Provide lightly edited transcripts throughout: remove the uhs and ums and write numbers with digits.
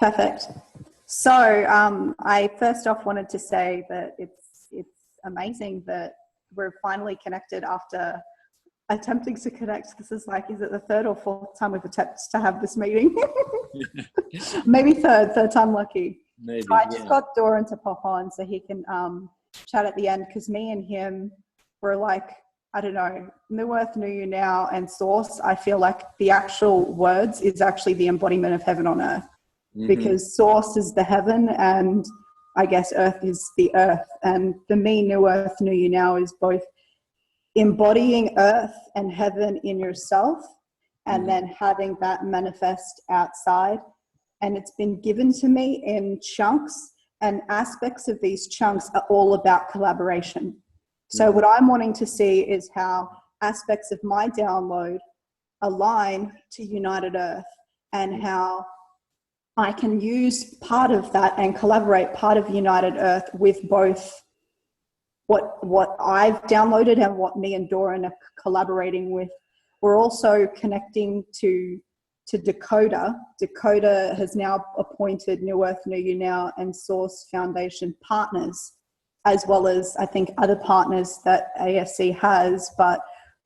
Perfect. So I first off wanted to say that it's amazing that we're finally connected after attempting to connect. This is like, is it the third or fourth time we've attempted to have this meeting? Maybe third time lucky. Maybe, so I just got Doron to pop on so he can chat at the end, because me and him were like, I don't know, New Earth, New You Now, and Source. I feel like the actual words is actually the embodiment of heaven on earth. Because Source is the heaven and I guess earth is the earth. And for me, New Earth, New You Now is both embodying earth and heaven in yourself and then having that manifest outside. And it's been given to me in chunks, and aspects of these chunks are all about collaboration. So what I'm wanting to see is how aspects of my download align to United Earth, and how I can use part of that and collaborate part of United Earth with both what I've downloaded and what me and Doron are collaborating with. We're also connecting to Dakota. Dakota has now appointed New Earth, New You Now and Source Foundation partners, as well as I think other partners that ASC has. But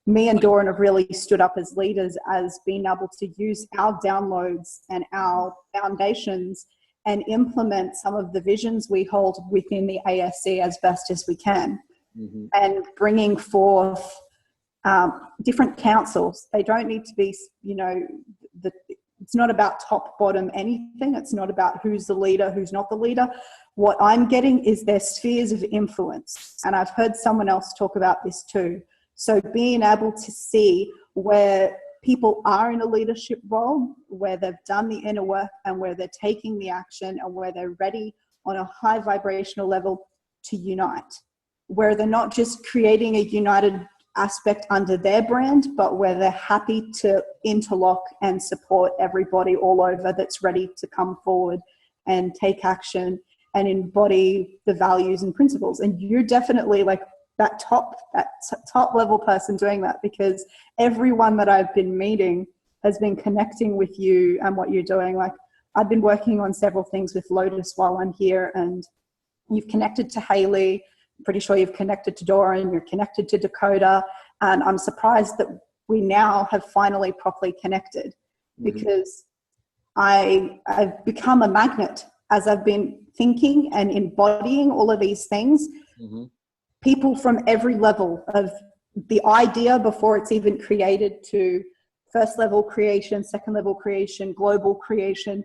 me and Doron have really stood up as leaders, as being able to use our downloads and our foundations and implement some of the visions we hold within the ASC as best as we can. And bringing forth different councils. They don't need to be, you know, it's not about top, bottom, anything. It's not about who's the leader, who's not the leader. What I'm getting is their spheres of influence. And I've heard someone else talk about this too. So being able to see where people are in a leadership role, where they've done the inner work and where they're taking the action and where they're ready on a high vibrational level to unite, where they're not just creating a united aspect under their brand, but where they're happy to interlock and support everybody all over that's ready to come forward and take action and embody the values and principles. And you're definitely like that top level person doing that, because everyone that I've been meeting has been connecting with you and what you're doing. Like, I've been working on several things with Lotus while I'm here, and you've connected to Haley. I'm pretty sure you've connected to Doron, you're connected to Dakota, and I'm surprised that we now have finally properly connected, because I've become a magnet as I've been thinking and embodying all of these things. People from every level of the idea before it's even created to first level creation, second level creation, global creation.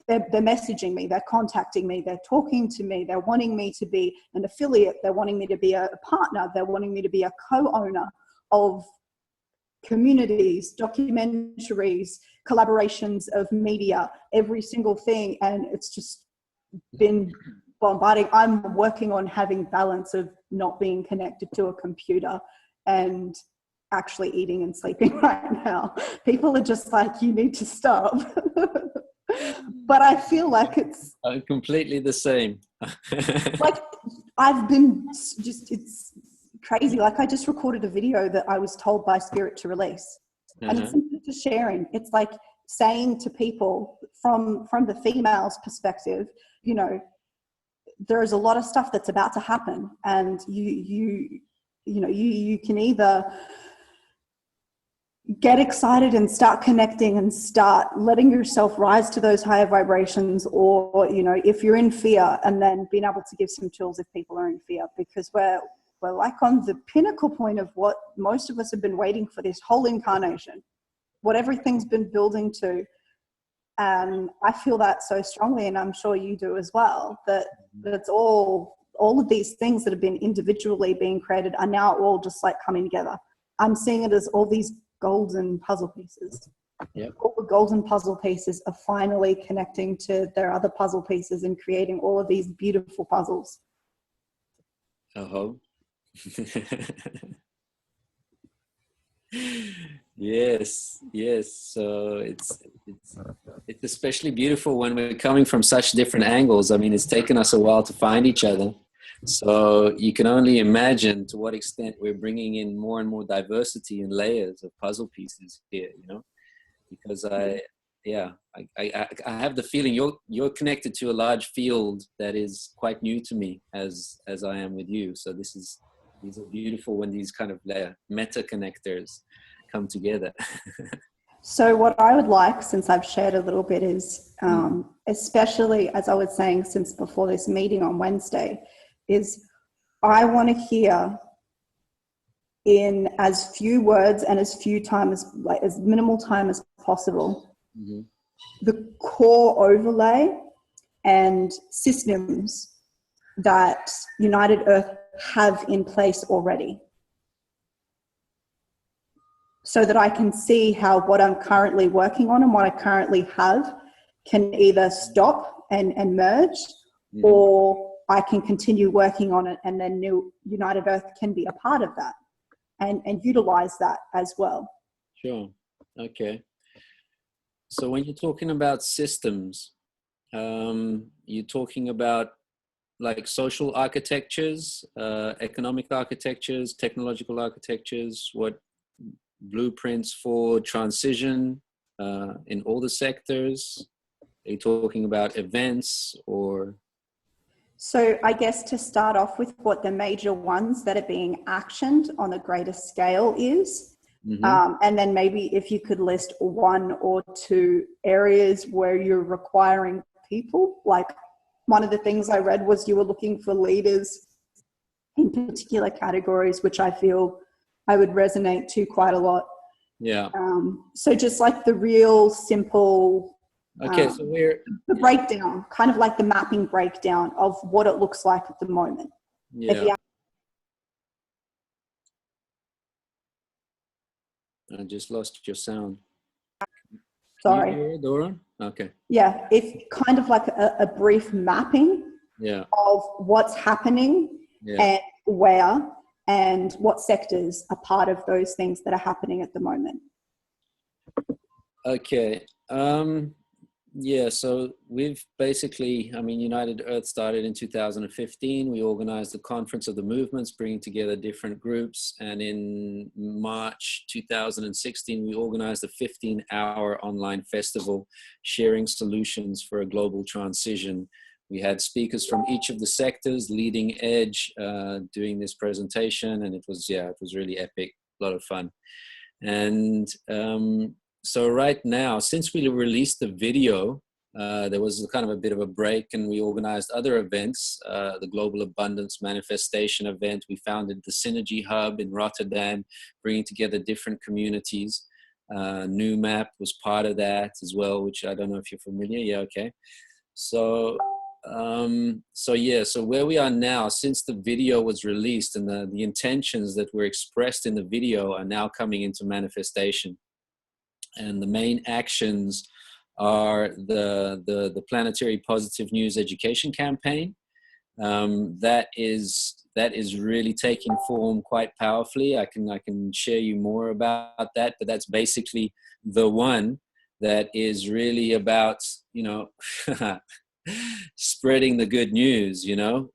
They're messaging me, they're contacting me, they're talking to me, they're wanting me to be an affiliate, they're wanting me to be a partner, they're wanting me to be a co-owner of communities, documentaries, collaborations of media, every single thing. And it's just been bombarding. I'm working on having balance of not being connected to a computer and actually eating and sleeping right now. People are just like, you need to stop. But I feel like it's completely the same. like, I've been just, it's crazy. Like, I just recorded a video that I was told by Spirit to release. And it's just sharing. It's like saying to people from the female's perspective, you know, there is a lot of stuff that's about to happen, and you can either get excited and start connecting and start letting yourself rise to those higher vibrations, or, you know, if you're in fear, and then being able to give some tools if people are in fear, because we're like on the pinnacle point of what most of us have been waiting for this whole incarnation, what everything's been building to. And I feel that so strongly, and I'm sure you do as well, that it's all of these things that have been individually being created are now all just like coming together. I'm seeing it as all these golden puzzle pieces. All the golden puzzle pieces are finally connecting to their other puzzle pieces and creating all of these beautiful puzzles. Yes. So it's especially beautiful when we're coming from such different angles. I mean, it's taken us a while to find each other. So you can only imagine to what extent we're bringing in more and more diversity and layers of puzzle pieces here, you know, because yeah, I have the feeling you're connected to a large field that is quite new to me as I am with you. So these are beautiful when these kind of meta connectors come together. So what I would like, since I've shared a little bit, is especially as I was saying since before this meeting on Wednesday, is I want to hear in as few words and as few time as minimal time as possible, the core overlay and systems that United Earth have in place already, so that I can see how what I'm currently working on and what I currently have can either stop and merge, or I can continue working on it, and then new United Earth can be a part of that and utilize that as well. Sure. Okay. So when you're talking about systems, you're talking about like social architectures, economic architectures, technological architectures, what blueprints for transition in all the sectors? Are you talking about events or? So I guess to start off with, what the major ones that are being actioned on a greater scale is, and then maybe if you could list one or two areas where you're requiring people. Like one of the things I read was you were looking for leaders in particular categories, which I feel I would resonate to quite a lot. Yeah. So just like the real simple, okay, so we're the breakdown, kind of like the mapping breakdown of what it looks like at the moment. Yeah. I just lost your sound. Sorry. Can you hear it, Doron? Okay. Yeah, if kind of like a brief mapping of what's happening and where, and what sectors are part of those things that are happening at the moment. Okay. Yeah, so we've basically, I mean, United Earth started in 2015. We organized the Conference of the Movements, bringing together different groups. And in March 2016, we organized a 15-hour online festival sharing solutions for a global transition. We had speakers from each of the sectors, leading edge, doing this presentation. And it was really epic, a lot of fun. And so right now, since we released the video, there was kind of a bit of a break, and we organized other events, the Global Abundance Manifestation event. We founded the Synergy Hub in Rotterdam, bringing together different communities. New Map was part of that as well, which I don't know if you're familiar. Yeah, okay. So where we are now, since the video was released and the intentions that were expressed in the video are now coming into manifestation. And the main actions are the Planetary Positive News Education campaign. That is really taking form quite powerfully. I can share you more about that, but that's basically the one that is really about, spreading the good news,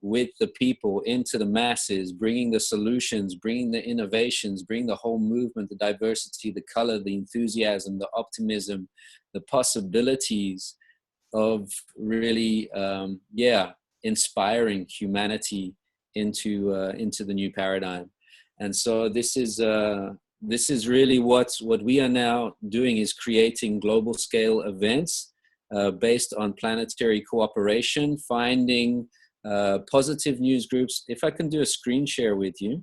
with the people into the masses, bringing the solutions, bringing the innovations, bringing the whole movement, the diversity, the color, the enthusiasm, the optimism, the possibilities of really, inspiring humanity into the new paradigm. And so this is really what we are now doing, is creating global scale events based on planetary cooperation, finding positive news groups. If I can do a screen share with you.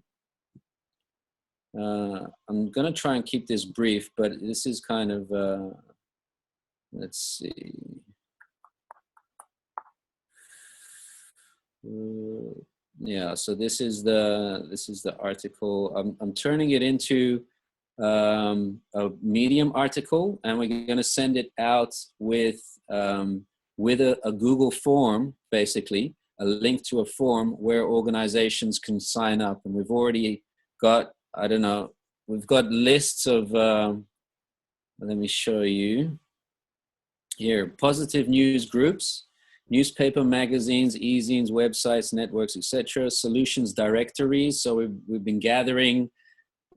I'm going to try and keep this brief, but this is kind of, let's see. So this is the article. I'm turning it into a Medium article, and we're going to send it out with a Google form, basically a link to a form where organizations can sign up. And we've already got, we've got lists of, let me show you here, positive news groups, newspaper, magazines, e-zines, websites, networks, etc. Solutions directories. So we've been gathering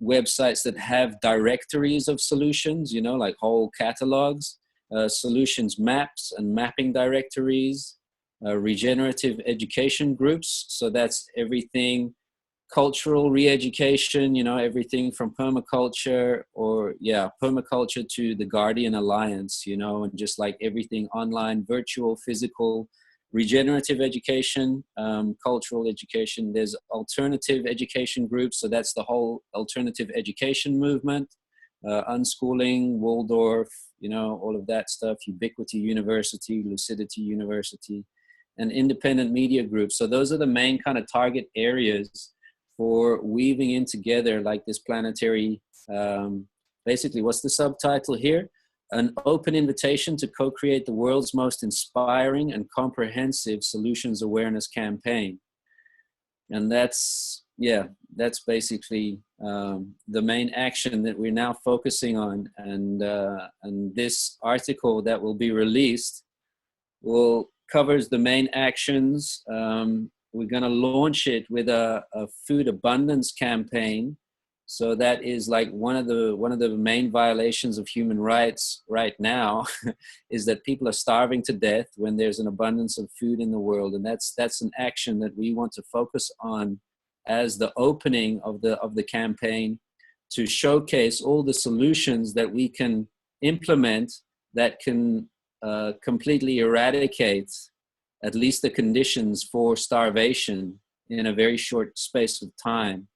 websites that have directories of solutions, like whole catalogs. solutions maps and mapping directories, regenerative education groups. So that's everything cultural re-education, you know, everything from permaculture permaculture to the Guardian Alliance, you know, and just like everything online, virtual, physical, regenerative education, cultural education. There's alternative education groups. So that's the whole alternative education movement, unschooling, Waldorf, you know, all of that stuff, Ubiquity University, Lucidity University, and independent media groups. So those are the main kind of target areas for weaving in together like this planetary, basically, what's the subtitle here? An open invitation to co-create the world's most inspiring and comprehensive solutions awareness campaign. And that's basically the main action that we're now focusing on. And this article that will be released covers the main actions. We're going to launch it with a food abundance campaign. So that is like one of the main violations of human rights right now is that people are starving to death when there's an abundance of food in the world. And that's an action that we want to focus on as the opening of the campaign, to showcase all the solutions that we can implement that can completely eradicate at least the conditions for starvation in a very short space of time.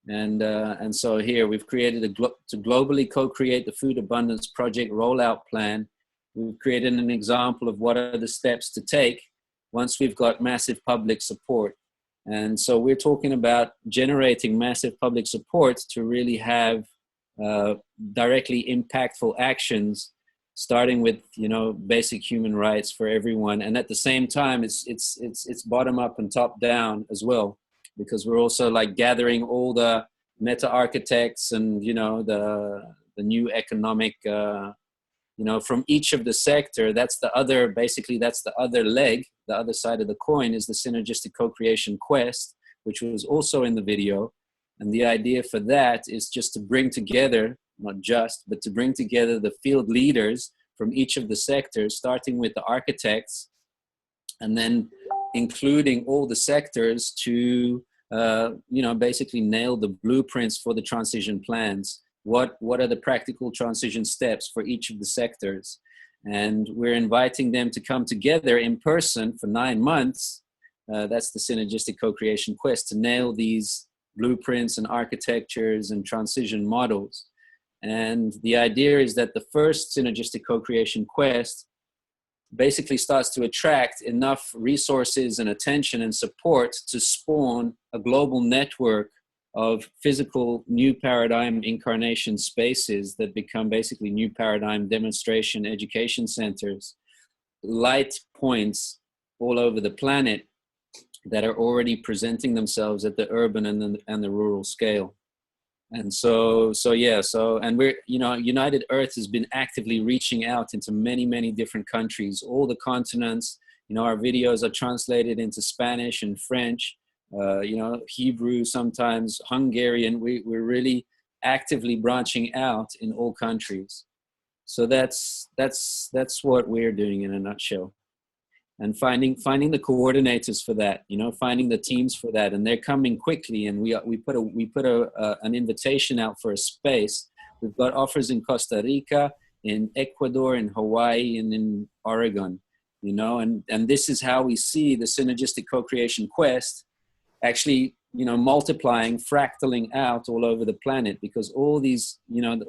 And so here we've created to globally co-create the Food Abundance Project rollout plan. We've created an example of what are the steps to take once we've got massive public support. And so we're talking about generating massive public support to really have directly impactful actions, starting with, you know, basic human rights for everyone. And at the same time, it's bottom up and top down as well, because we're also like gathering all the meta architects and, you know, the new economic, you know, from each of the sector. That's the other leg, the other side of the coin is the synergistic co-creation quest, which was also in the video. And the idea for that is just to bring together, but to bring together the field leaders from each of the sectors, starting with the architects, and then including all the sectors to, you know, basically nail the blueprints for the transition plans. What are the practical transition steps for each of the sectors? And we're inviting them to come together in person for 9 months. That's the synergistic co-creation quest, to nail these blueprints and architectures and transition models. And the idea is that the first synergistic co-creation quest basically starts to attract enough resources and attention and support to spawn a global network of physical new paradigm incarnation spaces that become basically new paradigm demonstration education centers, light points all over the planet that are already presenting themselves at the urban and the rural scale. And and we're, you know, United Earth has been actively reaching out into many different countries, all the continents. You know, our videos are translated into Spanish and French, you know, Hebrew, sometimes Hungarian. We're really actively branching out in all countries. So that's what we're doing in a nutshell. And finding the coordinators for that, you know, finding the teams for that, and they're coming quickly. And we put an invitation out for a space. We've got offers in Costa Rica, in Ecuador, in Hawaii, and in Oregon, you know. And this is how we see the synergistic co-creation quest actually, you know, multiplying, fractaling out all over the planet, because all these, you know,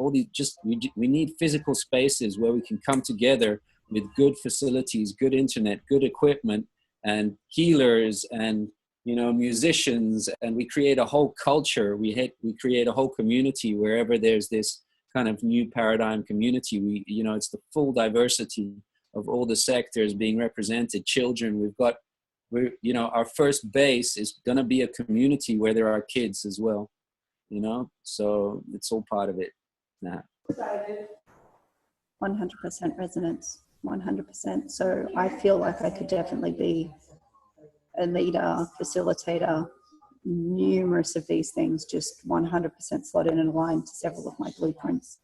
we need physical spaces where we can come together with good facilities, good internet, good equipment, and healers, and, you know, musicians, and we create a whole culture. We create a whole community wherever there's this kind of new paradigm community. You know, it's the full diversity of all the sectors being represented. Children, you know, our first base is gonna be a community where there are kids as well, you know, so it's all part of it. 100% resonance. 100%. So I feel like I could definitely be a leader, facilitator, numerous of these things, just 100% slot in and aligned to several of my blueprints.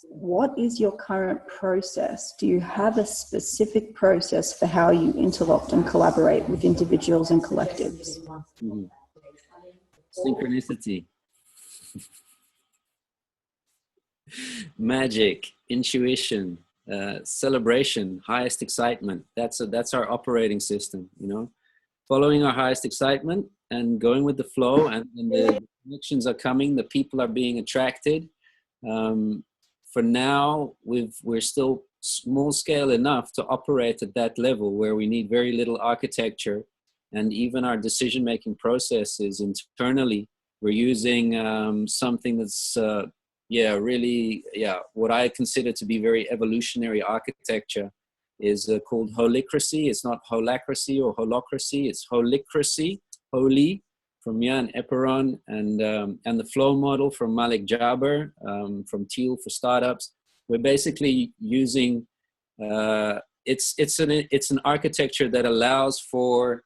what is your current process? Do you have a specific process for how you interlock and collaborate with individuals and collectives? Mm-hmm. Synchronicity, magic, intuition, celebration, highest excitement. That's our operating system, you know, following our highest excitement and going with the flow, and the connections are coming, the people are being attracted. For now, we're still small scale enough to operate at that level where we need very little architecture, and even our decision-making processes internally, we're using something that's what I consider to be very evolutionary architecture is called holicracy. It's not holacracy or holocracy, it's holicracy, holy, from Jan Epperon, and the flow model from Malik Jaber, from Tues for startups. We're basically using it's an architecture that allows for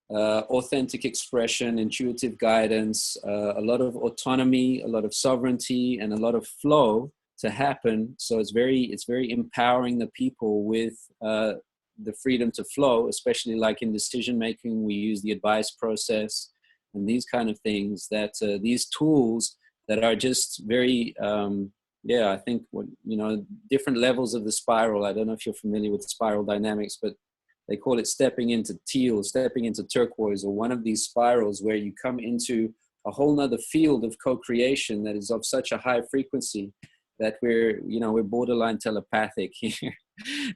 authentic expression, intuitive guidance, a lot of autonomy, a lot of sovereignty, and a lot of flow to happen. So it's very empowering the people with the freedom to flow, especially like in decision making. We use the advice process and these kind of things, that these tools that are just very I think different levels of the spiral. I don't know if you're familiar with spiral dynamics, but they call it stepping into teal, stepping into turquoise, or one of these spirals where you come into a whole nother field of co-creation that is of such a high frequency that we're borderline telepathic here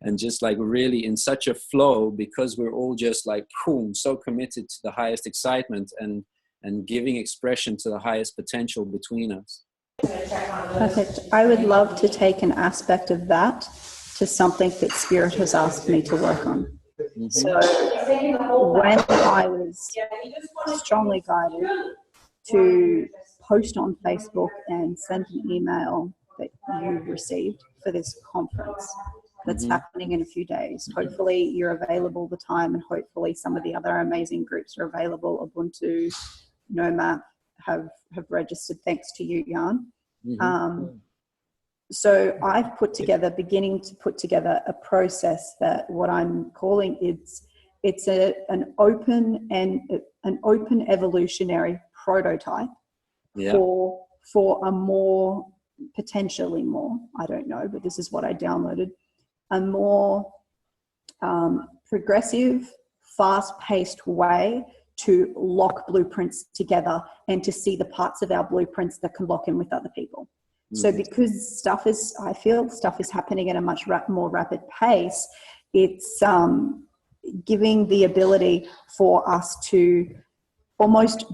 and just like really in such a flow, because we're all just like, boom, so committed to the highest excitement and giving expression to the highest potential between us. Perfect. I would love to take an aspect of that to something that Spirit has asked me to work on. Mm-hmm. So when I was strongly guided to post on Facebook and send an email that you received for this conference that's happening in a few days. Hopefully you're available the time, and hopefully some of the other amazing groups are available. Ubuntu, Nomad have registered, thanks to you, Jan. So I've beginning to put together a process that what I'm calling it's an open evolutionary prototype for a more, potentially more, I don't know, but this is what I downloaded, a more progressive, fast-paced way to lock blueprints together and to see the parts of our blueprints that can lock in with other people. So because I feel stuff is happening at a much more rapid pace, it's giving the ability for us to almost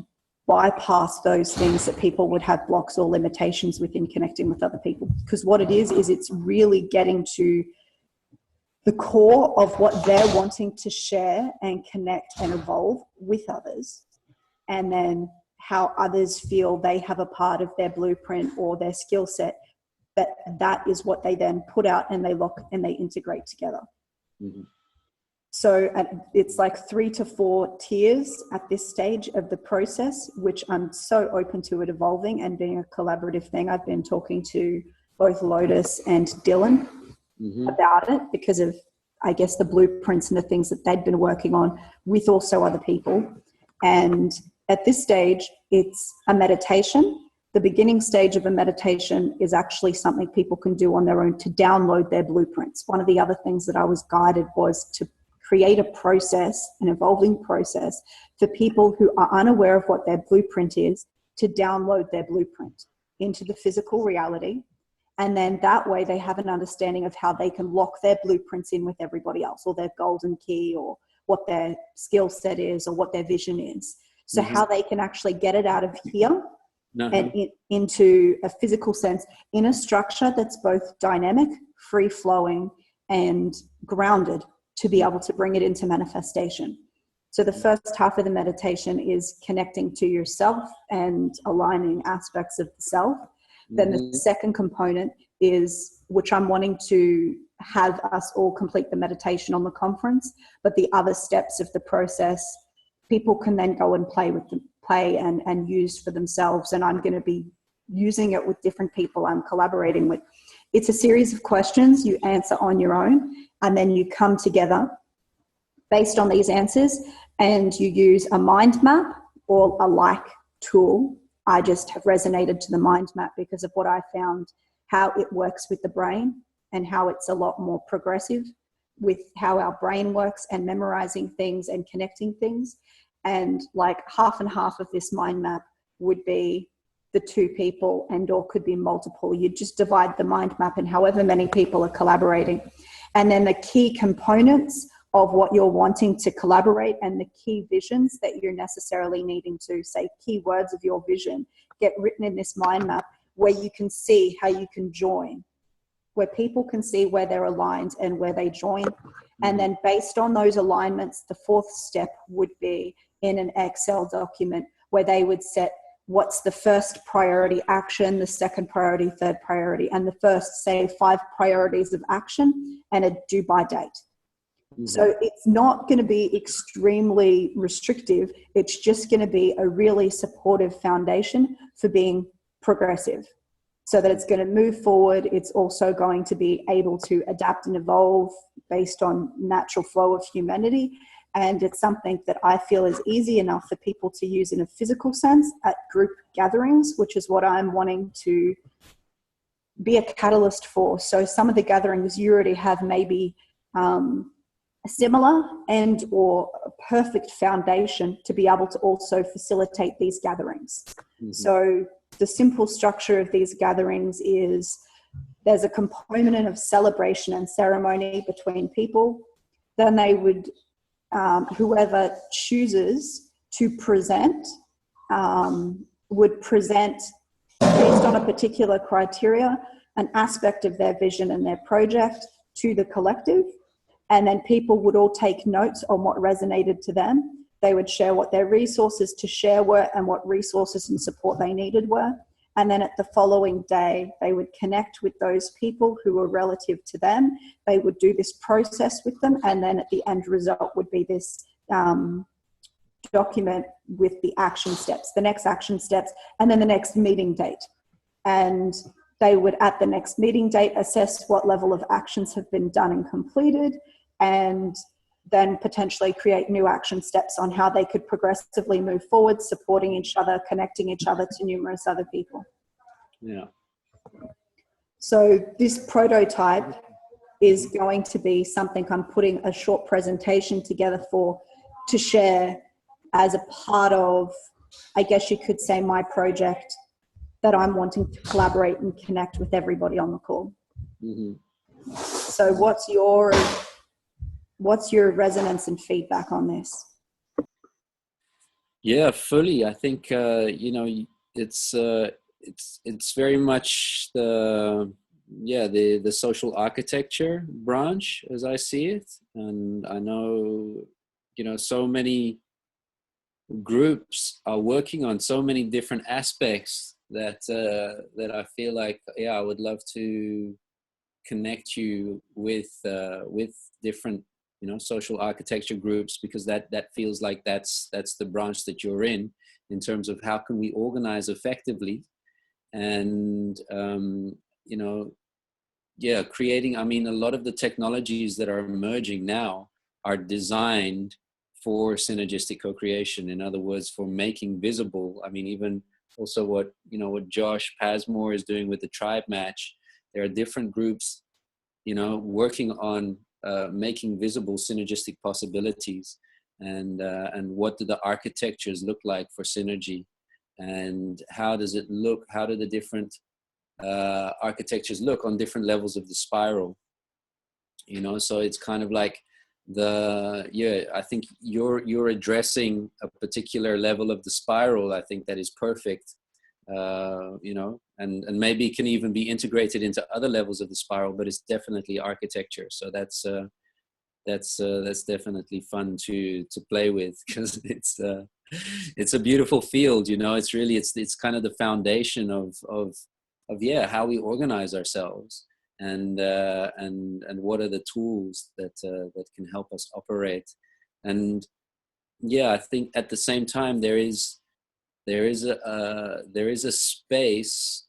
bypass those things that people would have blocks or limitations within connecting with other people. Because what it is it's really getting to the core of what they're wanting to share and connect and evolve with others, and then how others feel they have a part of their blueprint or their skill set, that is what they then put out and they lock and they integrate together. So it's like 3 to 4 tiers at this stage of the process, which I'm so open to it evolving and being a collaborative thing. I've been talking to both Lotus and Dylan about it because of, I guess, the blueprints and the things that they'd been working on with also other people. And at this stage, it's a meditation. The beginning stage of a meditation is actually something people can do on their own to download their blueprints. One of the other things that I was guided was to create a process, an evolving process, for people who are unaware of what their blueprint is, to download their blueprint into the physical reality. And then that way they have an understanding of how they can lock their blueprints in with everybody else, or their golden key, or what their skill set is, or what their vision is. So how they can actually get it out of here and into a physical sense in a structure that's both dynamic, free-flowing, and grounded to be able to bring it into manifestation. So the first half of the meditation is connecting to yourself and aligning aspects of the self. Then the second component is, which I'm wanting to have us all complete the meditation on the conference, but the other steps of the process, people can then go and play and use for themselves. And I'm going to be using it with different people I'm collaborating with. It's a series of questions you answer on your own, and then you come together based on these answers, and you use a mind map or a like tool. I just have resonated to the mind map because of what I found, how it works with the brain and how it's a lot more progressive with how our brain works and memorizing things and connecting things. And like half and half of this mind map would be the two people, and or could be multiple. You just divide the mind map and however many people are collaborating. And then the key components of what you're wanting to collaborate and the key visions that you're necessarily needing to say, keywords of your vision get written in this mind map, where you can see how you can join, where people can see where they're aligned and where they join. And then based on those alignments, the fourth step would be in an Excel document where they would set what's the first priority action, the second priority, third priority, and the first, say, 5 priorities of action, and a due by date. So it's not going to be extremely restrictive. It's just going to be a really supportive foundation for being progressive, so that it's going to move forward. It's also going to be able to adapt and evolve based on natural flow of humanity. And it's something that I feel is easy enough for people to use in a physical sense at group gatherings, which is what I'm wanting to be a catalyst for. So some of the gatherings you already have maybe similar and or a perfect foundation to be able to also facilitate these gatherings. So the simple structure of these gatherings is there's a component of celebration and ceremony between people. Then they would, whoever chooses to present, would present based on a particular criteria, an aspect of their vision and their project to the collective. And then people would all take notes on what resonated to them. They would share what their resources to share were and what resources and support they needed were. And then at the following day, they would connect with those people who were relative to them. They would do this process with them. And then at the end result would be this document with the action steps, the next action steps, and then the next meeting date. And they would, at the next meeting date, assess what level of actions have been done and completed, and then potentially create new action steps on how they could progressively move forward, supporting each other, connecting each other to numerous other people. Yeah. So this prototype is going to be something I'm putting a short presentation together for, to share as a part of, I guess you could say, my project that I'm wanting to collaborate and connect with everybody on the call. So what's your resonance and feedback on this? Yeah, fully. I think it's very much the social architecture branch as I see it, and I know so many groups are working on so many different aspects that I feel like I would love to connect you with different social architecture groups, because that feels like that's the branch that you're in terms of how can we organize effectively and creating. I mean, a lot of the technologies that are emerging now are designed for synergistic co-creation. In other words, for making visible. I mean, even also what Jauch Pasmore is doing with the tribe match. There are different groups, working on making visible synergistic possibilities, and what do the architectures look like for synergy, and how does it look? How do the different architectures look on different levels of the spiral? So it's kind of like I think you're addressing a particular level of the spiral. I think that is perfect. And maybe it can even be integrated into other levels of the spiral, but it's definitely architecture. So that's definitely fun to play with, because it's a beautiful field. It's really it's kind of the foundation of how we organize ourselves, and what are the tools that can help us operate. And I think at the same time there is a space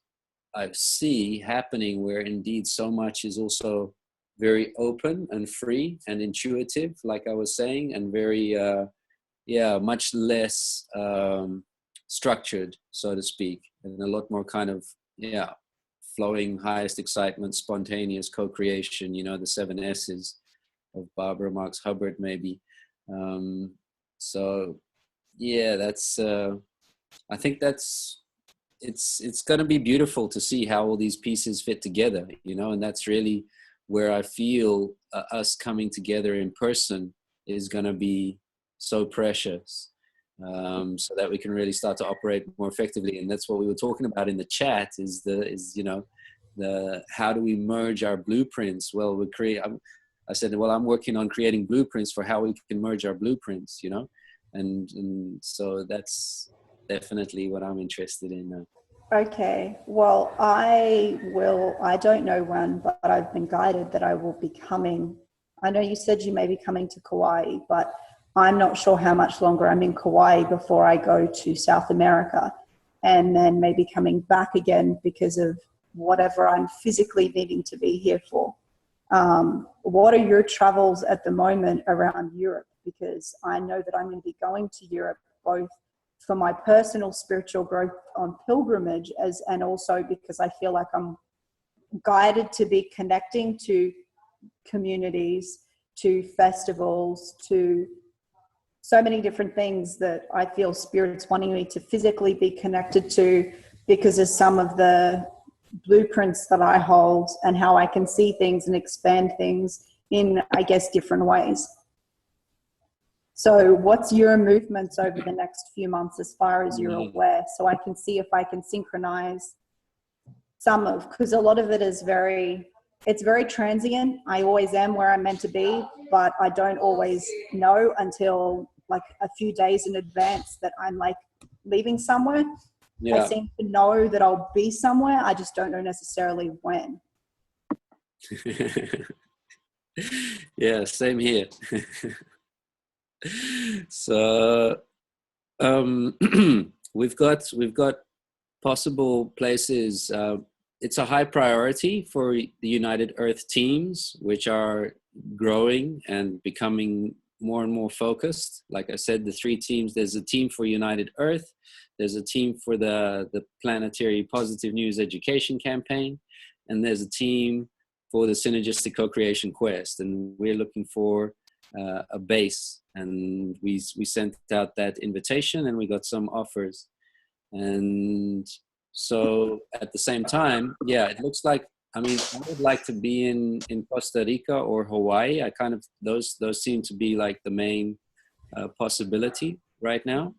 I see happening, where indeed so much is also very open and free and intuitive, like I was saying, and very, much less structured, so to speak, and a lot more kind of, flowing, highest excitement, spontaneous co-creation, the 7 S's of Barbara Marx Hubbard, maybe. So yeah, that's, I think that's, it's going to be beautiful to see how all these pieces fit together, and that's really where I feel us coming together in person is going to be so precious, so that we can really start to operate more effectively. And that's what we were talking about in the chat is the how do we merge our blueprints? Well, I said, well, I'm working on creating blueprints for how we can merge our blueprints, and so that's definitely what I'm interested in. Okay, well, I don't know when, but I've been guided that I will be coming. I know you said you may be coming to Kauai, but I'm not sure how much longer I'm in Kauai before I go to South America, and then maybe coming back again because of whatever I'm physically needing to be here for. What are your travels at the moment around Europe? Because I know that I'm going to be going to Europe both for my personal spiritual growth on pilgrimage and also because I feel like I'm guided to be connecting to communities, to festivals, to so many different things that I feel Spirit's wanting me to physically be connected to because of some of the blueprints that I hold and how I can see things and expand things in, I guess, different ways. So what's your movements over the next few months as far as you're aware, so I can see if I can synchronize because a lot of it is it's very transient. I always am where I'm meant to be, but I don't always know until like a few days in advance that I'm like leaving somewhere. Yeah. I seem to know that I'll be somewhere. I just don't know necessarily when. Yeah, same here. So we've got possible places. It's a high priority for the United Earth teams, which are growing and becoming more and more focused. Like I said, the 3 teams, there's a team for United Earth, there's a team for the Planetary Positive News Education Campaign, and there's a team for the Synergistic Co-Creation Quest. And we're looking for a base, and we sent out that invitation and we got some offers. And so at the same time, it looks like, I would like to be in Costa Rica or Hawaii. I kind of, those seem to be like the main possibility right now.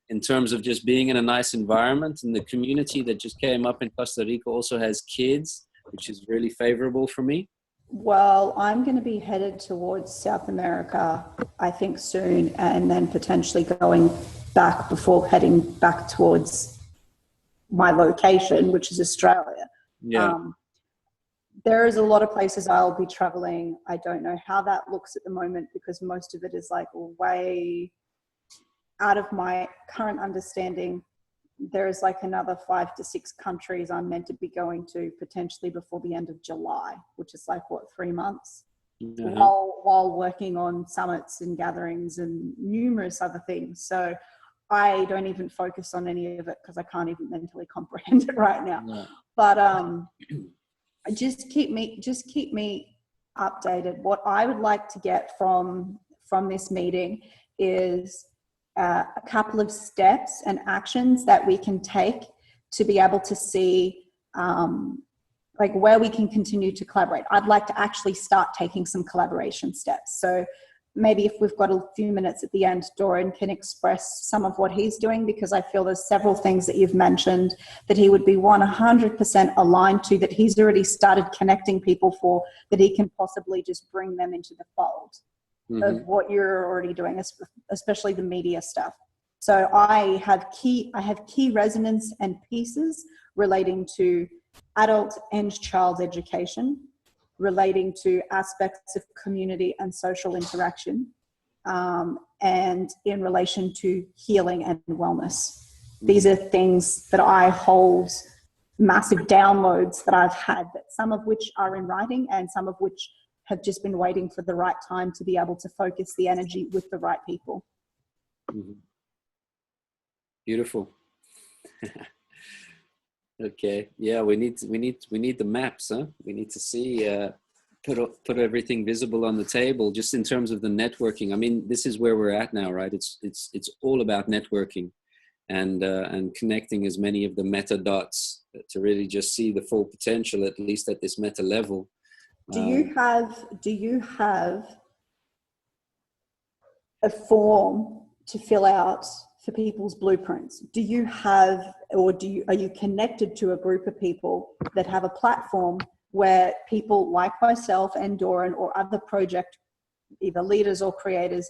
In terms of just being in a nice environment, and the community that just came up in Costa Rica also has kids, which is really favorable for me. Well, I'm going to be headed towards South America, I think soon, and then potentially going back before heading back towards my location, which is Australia. Yeah. There is a lot of places I'll be traveling. I don't know how that looks at the moment because most of it is like way out of my current understanding. There's like another 5 to 6 countries I'm meant to be going to potentially before the end of July, which is like 3 months, while working on summits and gatherings and numerous other things. So I don't even focus on any of it because I can't even mentally comprehend it right now. Yeah. But just keep me updated. What I would like to get from this meeting is a couple of steps and actions that we can take to be able to see like where we can continue to collaborate. I'd like to actually start taking some collaboration steps. So maybe if we've got a few minutes at the end, Doron can express some of what he's doing, because I feel there's several things that you've mentioned that he would be 100% aligned to, that he's already started connecting people for, that he can possibly just bring them into the fold of what you're already doing, especially the media stuff. So I have key resonance and pieces relating to adult and child education, relating to aspects of community and social interaction, and in relation to healing and wellness. These are things that I hold massive downloads that I've had, that some of which are in writing and some of which have just been waiting for the right time to be able to focus the energy with the right people. Mm-hmm. Beautiful. Okay. Yeah, we need the maps, huh? We need to see, put everything visible on the table, just in terms of the networking. I mean, this is where we're at now, right? It's all about networking and connecting as many of the meta dots to really just see the full potential, at least at this meta level. Do you have a form to fill out for people's blueprints? Do you have, or are you connected to a group of people that have a platform where people like myself and Doron or other project, either leaders or creators,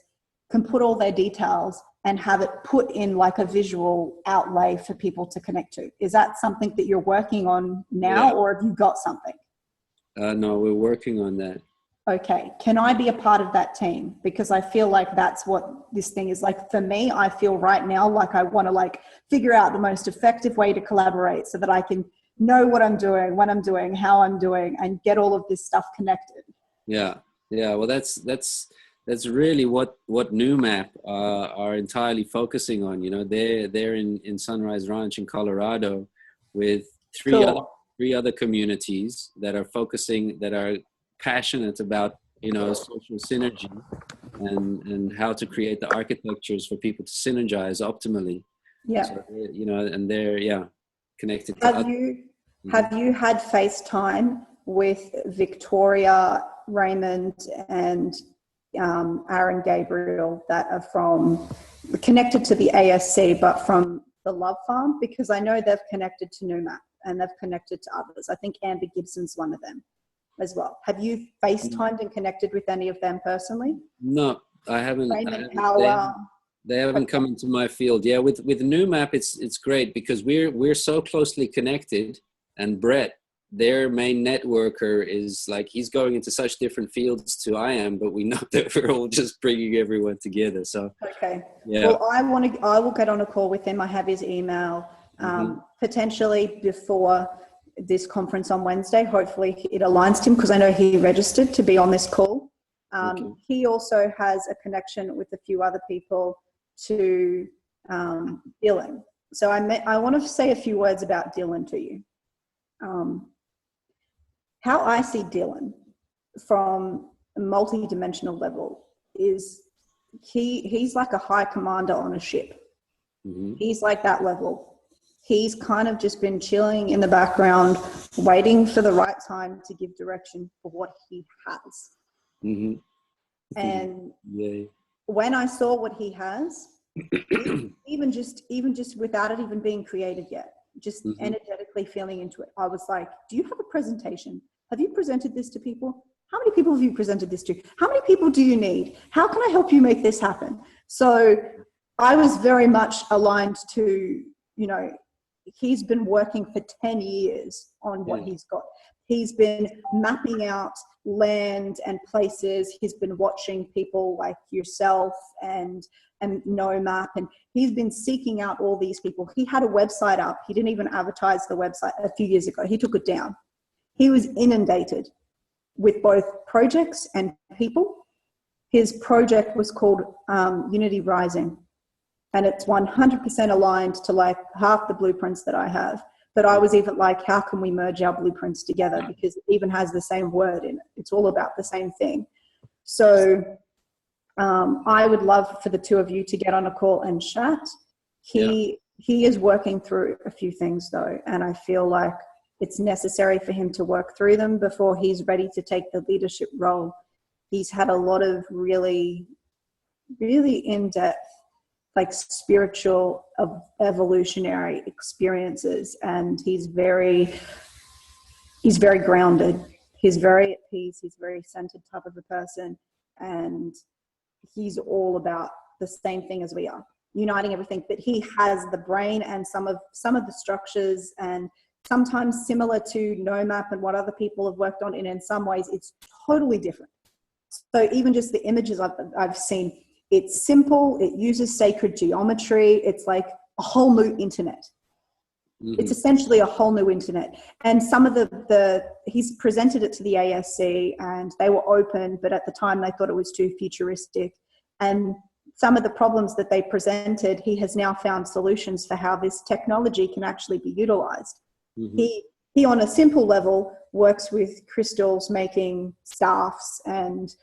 can put all their details and have it put in like a visual outlay for people to connect to? Is that something that you're working on now, Yeah. or have you got something? No, we're working on that. Okay, can I be a part of that team? Because I feel like that's what this thing is like. For me, I feel right now like I want to like figure out the most effective way to collaborate so that I can know what I'm doing, when I'm doing, how I'm doing, and get all of this stuff connected. Yeah. Well, that's really what NewMap are entirely focusing on. You know, they're in Sunrise Ranch in Colorado with three other communities that are focusing, that are passionate about, you know, social synergy and how to create the architectures for people to synergize optimally. Yeah. So, you know, and they're connected to Have you had FaceTime with Victoria, Raymond, and Aaron Gabriel that are connected to the ASC, but from the Love Farm? Because I know they've connected to NewMap and they've connected to others. I think Amber Gibson's one of them as well. Have you FaceTimed and connected with any of them personally? No, I haven't. They haven't Okay. come into my field. Yeah, with NewMap, it's great because we're so closely connected. And Brett, their main networker, is like, he's going into such different fields to I am, but we know that we're all just bringing everyone together. So okay, yeah. Well, I will get on a call with him. I have his email. Potentially before this conference on Wednesday. Hopefully it aligns to him, because I know he registered to be on this call. Okay. He also has a connection with a few other people to Dylan. So I want to say a few words about Dylan to you. How I see Dylan from a multi-dimensional level is he's like a high commander on a ship. He's like that level. He's kind of just been chilling in the background, waiting for the right time to give direction for what he has. And when I saw what he has, even just without it even being created yet, just energetically feeling into it, I was like, do you have a presentation? Have you presented this to people? How many people have you presented this to? How many people do you need? How can I help you make this happen? So I was very much aligned to, you know, he's been working for 10 years on what he's got. He's been mapping out land and places. He's been watching people like yourself and NoMap, and he's been seeking out all these people. He had a website up. He didn't even advertise the website a few years ago. He took it down. He was inundated with both projects and people. His project was called Unity Rising. And it's 100% aligned to like half the blueprints that I have. But I was even like, how can we merge our blueprints together? Because it even has the same word in it. It's all about the same thing. So I would love for the two of you to get on a call and chat. He is working through a few things though. And I feel like it's necessary for him to work through them before he's ready to take the leadership role. He's had a lot of really, really in-depth, like spiritual evolutionary experiences, and he's very grounded. He's very at peace. He's very centered type of a person, and he's all about the same thing as we are, uniting everything. But he has the brain and some of the structures, and sometimes similar to NoMap and what other people have worked on, and in some ways it's totally different. So even just the images I've seen, it's simple. It uses sacred geometry. It's like a whole new internet. It's essentially a whole new internet. And some of he's presented it to the ASC and they were open, but at the time they thought it was too futuristic. And some of the problems that they presented, he has now found solutions for how this technology can actually be utilized. He on a simple level works with crystals, making staffs, and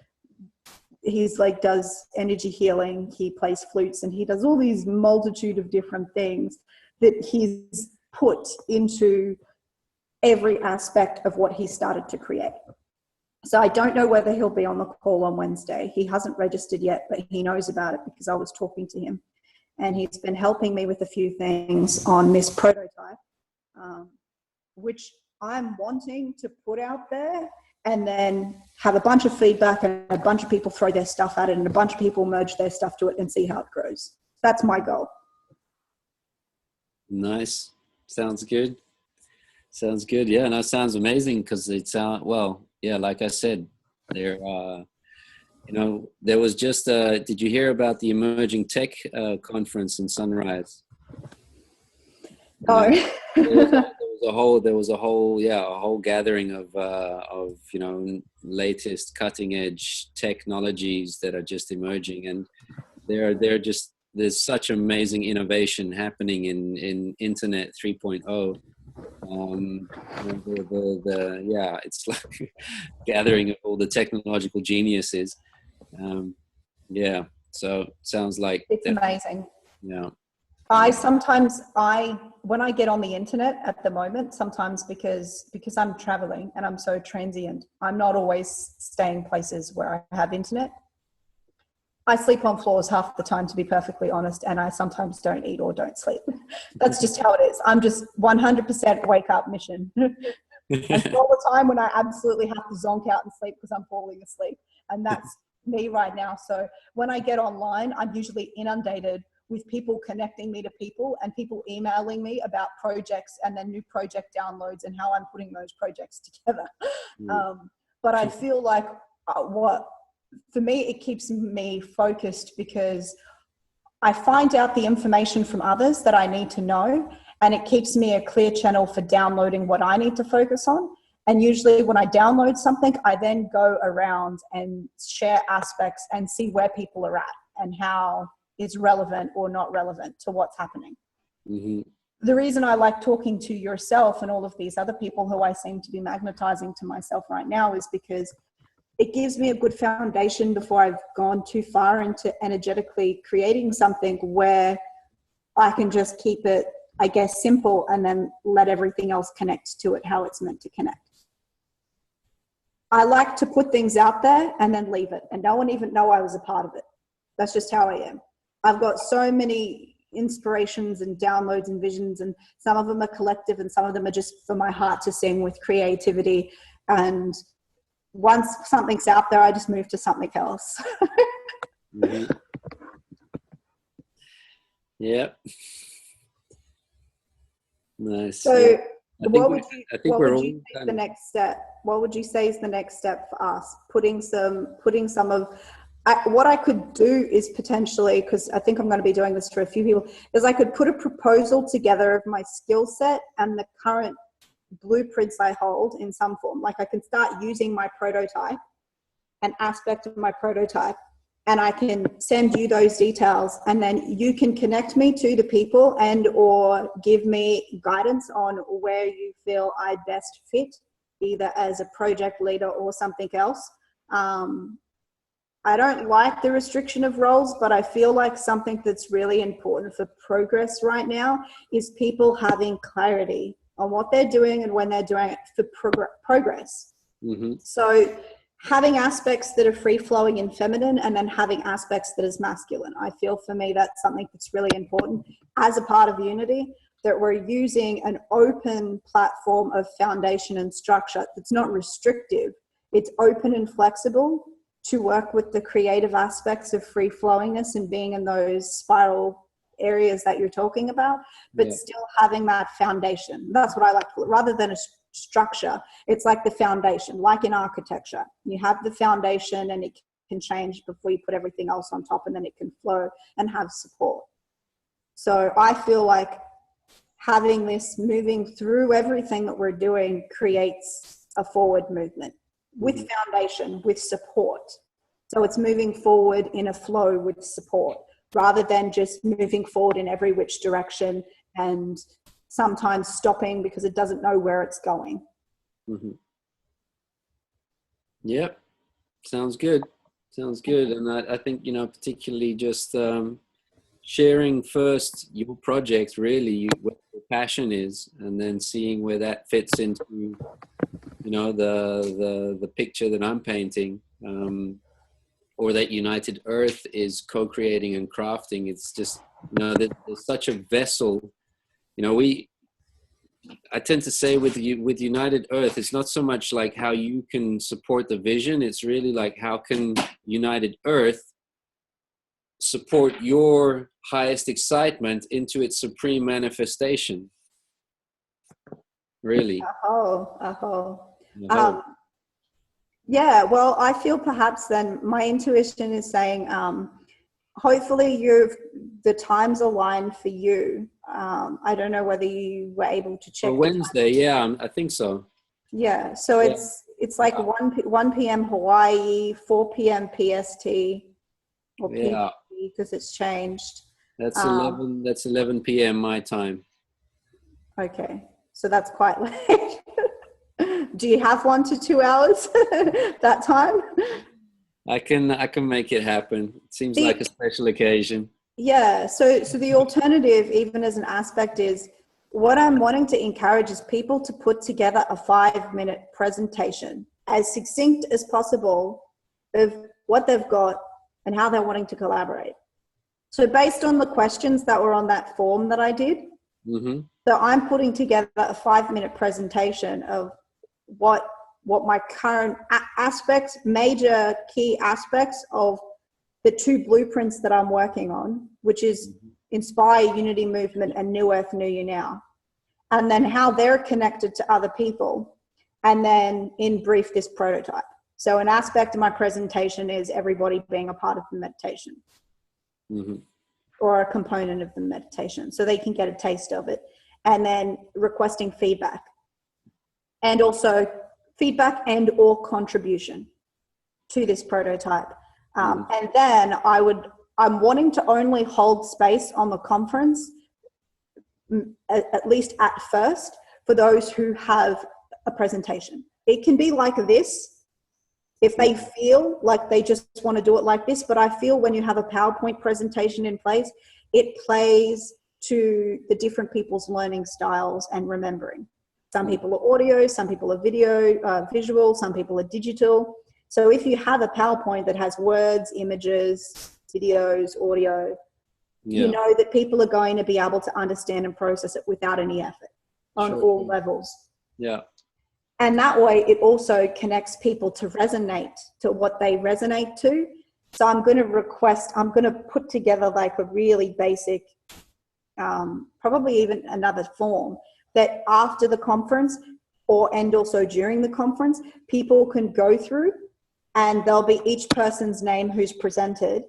he's like does energy healing, he plays flutes, and he does all these multitude of different things that he's put into every aspect of what he started to create. So I don't know whether he'll be on the call on Wednesday. He hasn't registered yet, but he knows about it because I was talking to him, and he's been helping me with a few things on this prototype, which I'm wanting to put out there and then have a bunch of feedback and a bunch of people throw their stuff at it and a bunch of people merge their stuff to it and see how it grows. That's my goal. Nice. Sounds good. Sounds good. Yeah, no, sounds amazing because it's well, yeah, like I said, there there was just did you hear about the emerging tech conference in Sunrise? Oh. There was a whole gathering of latest cutting edge technologies that are just emerging, and there's such amazing innovation happening in Internet 3.0. It's like gathering of all the technological geniuses. So sounds like it's amazing. Yeah. When I get on the internet at the moment, sometimes because I'm traveling and I'm so transient, I'm not always staying places where I have internet. I sleep on floors half the time, to be perfectly honest, and I sometimes don't eat or don't sleep. That's just how it is. I'm just 100% wake up mission. And all the time when I absolutely have to zonk out and sleep because I'm falling asleep. And that's me right now. So when I get online, I'm usually inundated with people connecting me to people and people emailing me about projects and then new project downloads and how I'm putting those projects together. But I feel like for me, it keeps me focused because I find out the information from others that I need to know, and it keeps me a clear channel for downloading what I need to focus on. And usually when I download something, I then go around and share aspects and see where people are at and how it's relevant or not relevant to what's happening. The reason I like talking to yourself and all of these other people who I seem to be magnetizing to myself right now is because it gives me a good foundation before I've gone too far into energetically creating something where I can just keep it, I guess, simple and then let everything else connect to it how it's meant to connect. I like to put things out there and then leave it and no one even know I was a part of it. That's just how I am. I've got so many inspirations and downloads and visions, and some of them are collective and some of them are just for my heart to sing with creativity. And once something's out there, I just move to something else. Yeah. Nice. So what would you say is the next step? What would you say is the next step for us? Putting some of what I could do is potentially, because I think I'm going to be doing this for a few people, is I could put a proposal together of my skill set and the current blueprints I hold in some form. Like I can start using my prototype, an aspect of my prototype, and I can send you those details, and then you can connect me to the people and or give me guidance on where you feel I best fit, either as a project leader or something else. I don't like the restriction of roles, but I feel like something that's really important for progress right now is people having clarity on what they're doing and when they're doing it for progress. So having aspects that are free-flowing and feminine, and then having aspects that is masculine. I feel for me that's something that's really important as a part of Unity, that we're using an open platform of foundation and structure that's not restrictive. It's open and flexible to work with the creative aspects of free-flowingness and being in those spiral areas that you're talking about, but still having that foundation. That's what I like to call it. Rather than a structure, it's like the foundation, like in architecture. You have the foundation and it can change before you put everything else on top, and then it can flow and have support. So I feel like having this moving through everything that we're doing creates a forward movement with foundation, with support. So it's moving forward in a flow with support rather than just moving forward in every which direction and sometimes stopping because it doesn't know where it's going. Mm-hmm. Yep. Sounds good. Sounds good. And I think, particularly just sharing first your project, really, what your passion is, and then seeing where that fits into, the picture that I'm painting, or that United Earth is co-creating and crafting. It's just, there's such a vessel, I tend to say with United Earth, it's not so much like how you can support the vision. It's really like, how can United Earth support your highest excitement into its supreme manifestation? Really. Yeah, well, I feel perhaps then my intuition is saying, hopefully the time's aligned for you. I don't know whether you were able to check. For Wednesday, yeah, I think so. Yeah, so it's like 1 p.m. Hawaii, 4 p.m. PST, or PST because it's changed. That's 11 p.m. my time. Okay, so that's quite late. Do you have 1 to 2 hours that time? I can make it happen. It seems like a special occasion. Yeah. So the alternative, even as an aspect, is what I'm wanting to encourage is people to put together a 5-minute presentation as succinct as possible of what they've got and how they're wanting to collaborate. So based on the questions that were on that form that I did, so I'm putting together a 5-minute presentation of what my current aspects, major key aspects of the 2 blueprints that I'm working on, which is Inspire, Unity Movement, and New Earth, New You Now. And then how they're connected to other people. And then in brief, this prototype. So an aspect of my presentation is everybody being a part of the meditation or a component of the meditation so they can get a taste of it. And then requesting feedback. And also feedback and or contribution to this prototype. And then I'm wanting to only hold space on the conference, at least at first, for those who have a presentation. It can be like this if they feel like they just want to do it like this, but I feel when you have a PowerPoint presentation in place, it plays to the different people's learning styles and remembering. Some people are audio, some people are video, visual, some people are digital. So if you have a PowerPoint that has words, images, videos, audio, you know that people are going to be able to understand and process it without any effort on all levels. Yeah. And that way it also connects people to resonate to what they resonate to. So I'm going to put together like a really basic, probably even another form that after the conference and also during the conference, people can go through and there'll be each person's name who's presented,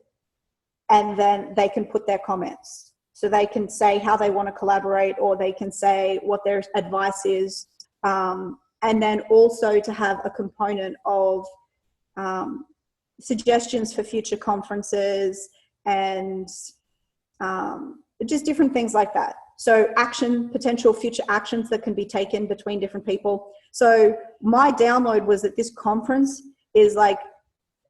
and then they can put their comments. So they can say how they want to collaborate, or they can say what their advice is. And then also to have a component of suggestions for future conferences and just different things like that. So potential future actions that can be taken between different people. So my download was that this conference is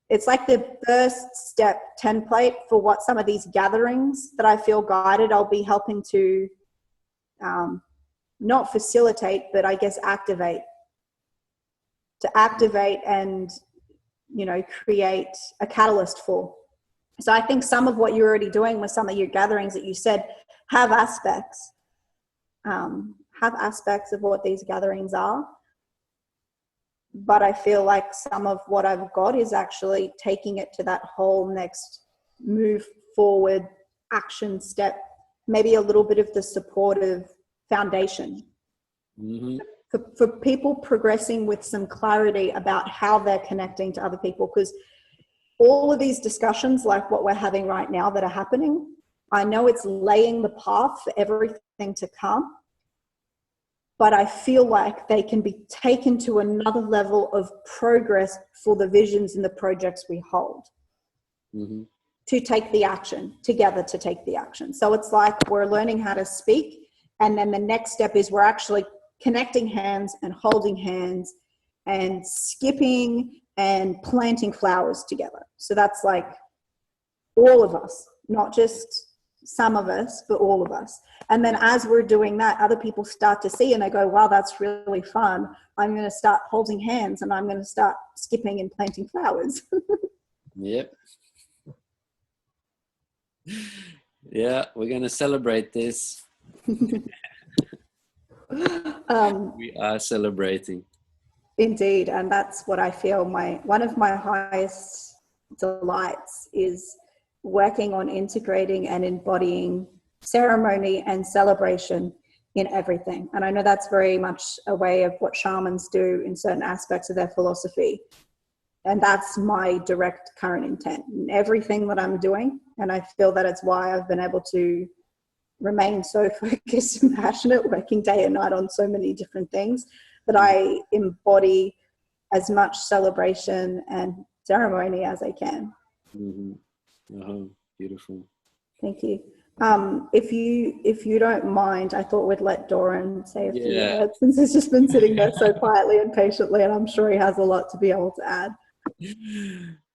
it's like the first step template for what some of these gatherings that I feel guided, I'll be helping to not facilitate, but I guess activate and, create a catalyst for. So I think some of what you're already doing with some of your gatherings that you said have aspects of what these gatherings are. But I feel like some of what I've got is actually taking it to that whole next move forward action step, maybe a little bit of the supportive foundation for people progressing with some clarity about how they're connecting to other people. Because all of these discussions, like what we're having right now that are happening, I know it's laying the path for everything to come. but I feel like they can be taken to another level of progress for the visions and the projects we hold. Mm-hmm. To take the action, together to take the action. So it's like we're learning how to speak, and then the next step is we're actually connecting hands and holding hands and skipping and planting flowers together. So that's like all of us, not just some of us, but all of us. And then as we're doing that, other people start to see and they go, wow, that's really fun. I'm going to start holding hands and I'm going to start skipping and planting flowers. Yep. Yeah, we're going to celebrate this. We are celebrating. Indeed. And that's what I feel one of my highest delights is working on integrating and embodying ceremony and celebration in everything. And I know that's very much a way of what shamans do in certain aspects of their philosophy. And that's my direct current intent in everything that I'm doing. And I feel that it's why I've been able to remain so focused and passionate, working day and night on so many different things, that I embody as much celebration and ceremony as I can. Mm-hmm. Oh, beautiful. Thank you. If you don't mind, I thought we'd let Doron say a few words, since he's just been sitting there so quietly and patiently, and I'm sure he has a lot to be able to add.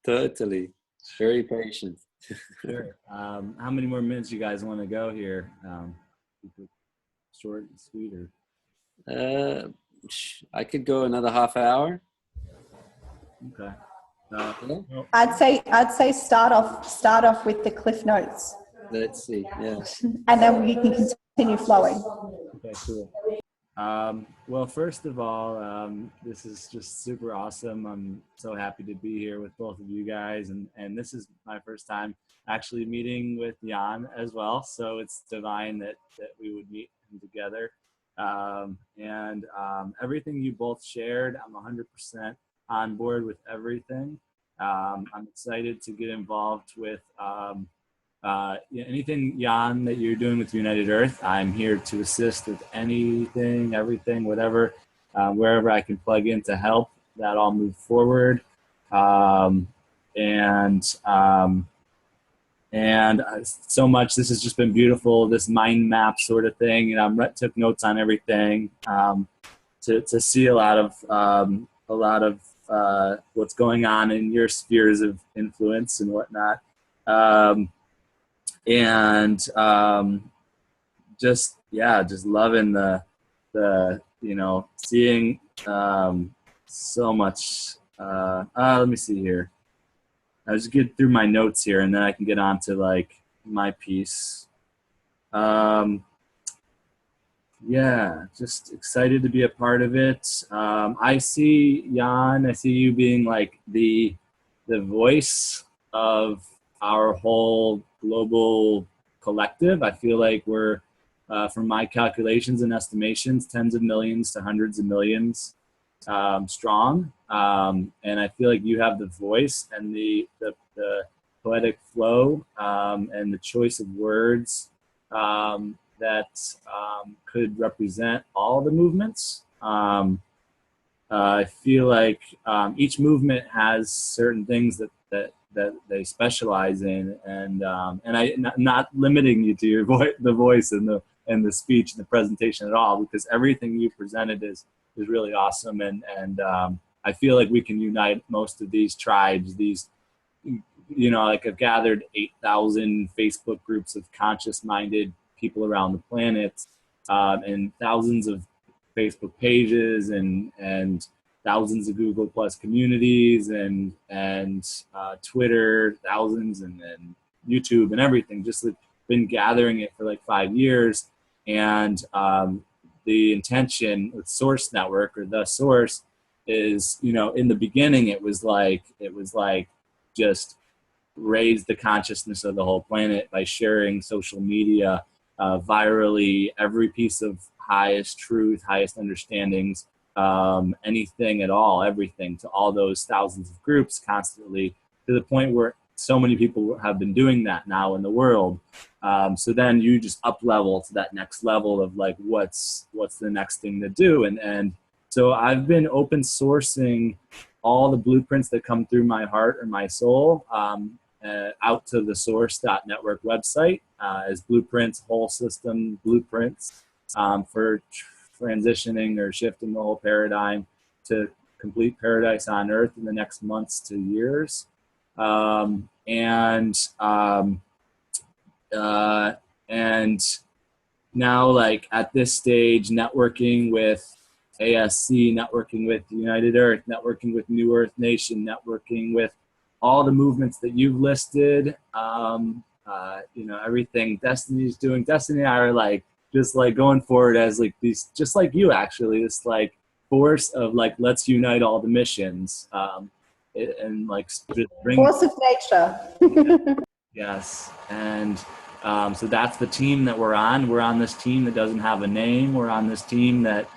Totally. Very patient. Sure. How many more minutes you guys want to go here? Short and sweet, or? I could go another half hour. Okay. I'd say start off with the cliff notes. Let's see. Yeah. And then we can continue flowing. Okay, cool. Well, first of all, this is just super awesome. I'm so happy to be here with both of you guys. And this is my first time actually meeting with Jan as well. So it's divine that we would meet together. Everything you both shared, I'm 100% on board with everything. I'm excited to get involved with anything, Jan, that you're doing with United Earth. I'm here to assist with anything, everything, whatever, wherever I can plug in to help that all move forward. So much, this has just been beautiful, this mind map sort of thing. You know, I took notes on everything to see a lot of what's going on in your spheres of influence and whatnot. Just loving the seeing so much. Let me see here. I was get through my notes here, and then I can get on to like my piece. Just excited to be a part of it. I see, Jan, I see you being like the voice of our whole global collective. I feel like we're, from my calculations and estimations, tens of millions to hundreds of millions strong. And I feel like you have the voice and the poetic flow and the choice of words that could represent all the movements. I feel like each movement has certain things that they specialize in, and I'm not limiting you to your the voice and the speech and the presentation at all, because everything you presented is really awesome, and I feel like we can unite most of these tribes. These, like I've gathered 8,000 Facebook groups of conscious-minded people around the planet, and thousands of Facebook pages and thousands of Google Plus communities and Twitter, thousands, and YouTube and everything. Just been gathering it for like 5 years, and the intention with Source Network, or the Source, is, in the beginning it was like just raise the consciousness of the whole planet by sharing social media virally, every piece of highest truth, highest understandings, anything at all, everything, to all those thousands of groups constantly, to the point where so many people have been doing that now in the world. So then you just up level to that next level of like, what's the next thing to do? And so I've been open sourcing all the blueprints that come through my heart or my soul out to the source.network website as blueprints, whole system blueprints for transitioning or shifting the whole paradigm to complete paradise on earth in the next months to years. And now, like at this stage, networking with ASC, networking with United Earth, networking with New Earth Nation, networking with all the movements that you've listed, you know, everything Destiny's doing. Destiny and I are like, just like going forward as like these, just like you actually, this like force of like, let's unite all the missions. And like just bring force of nature. Yes. And so that's the team that we're on. We're on this team that doesn't have a name. We're on this team that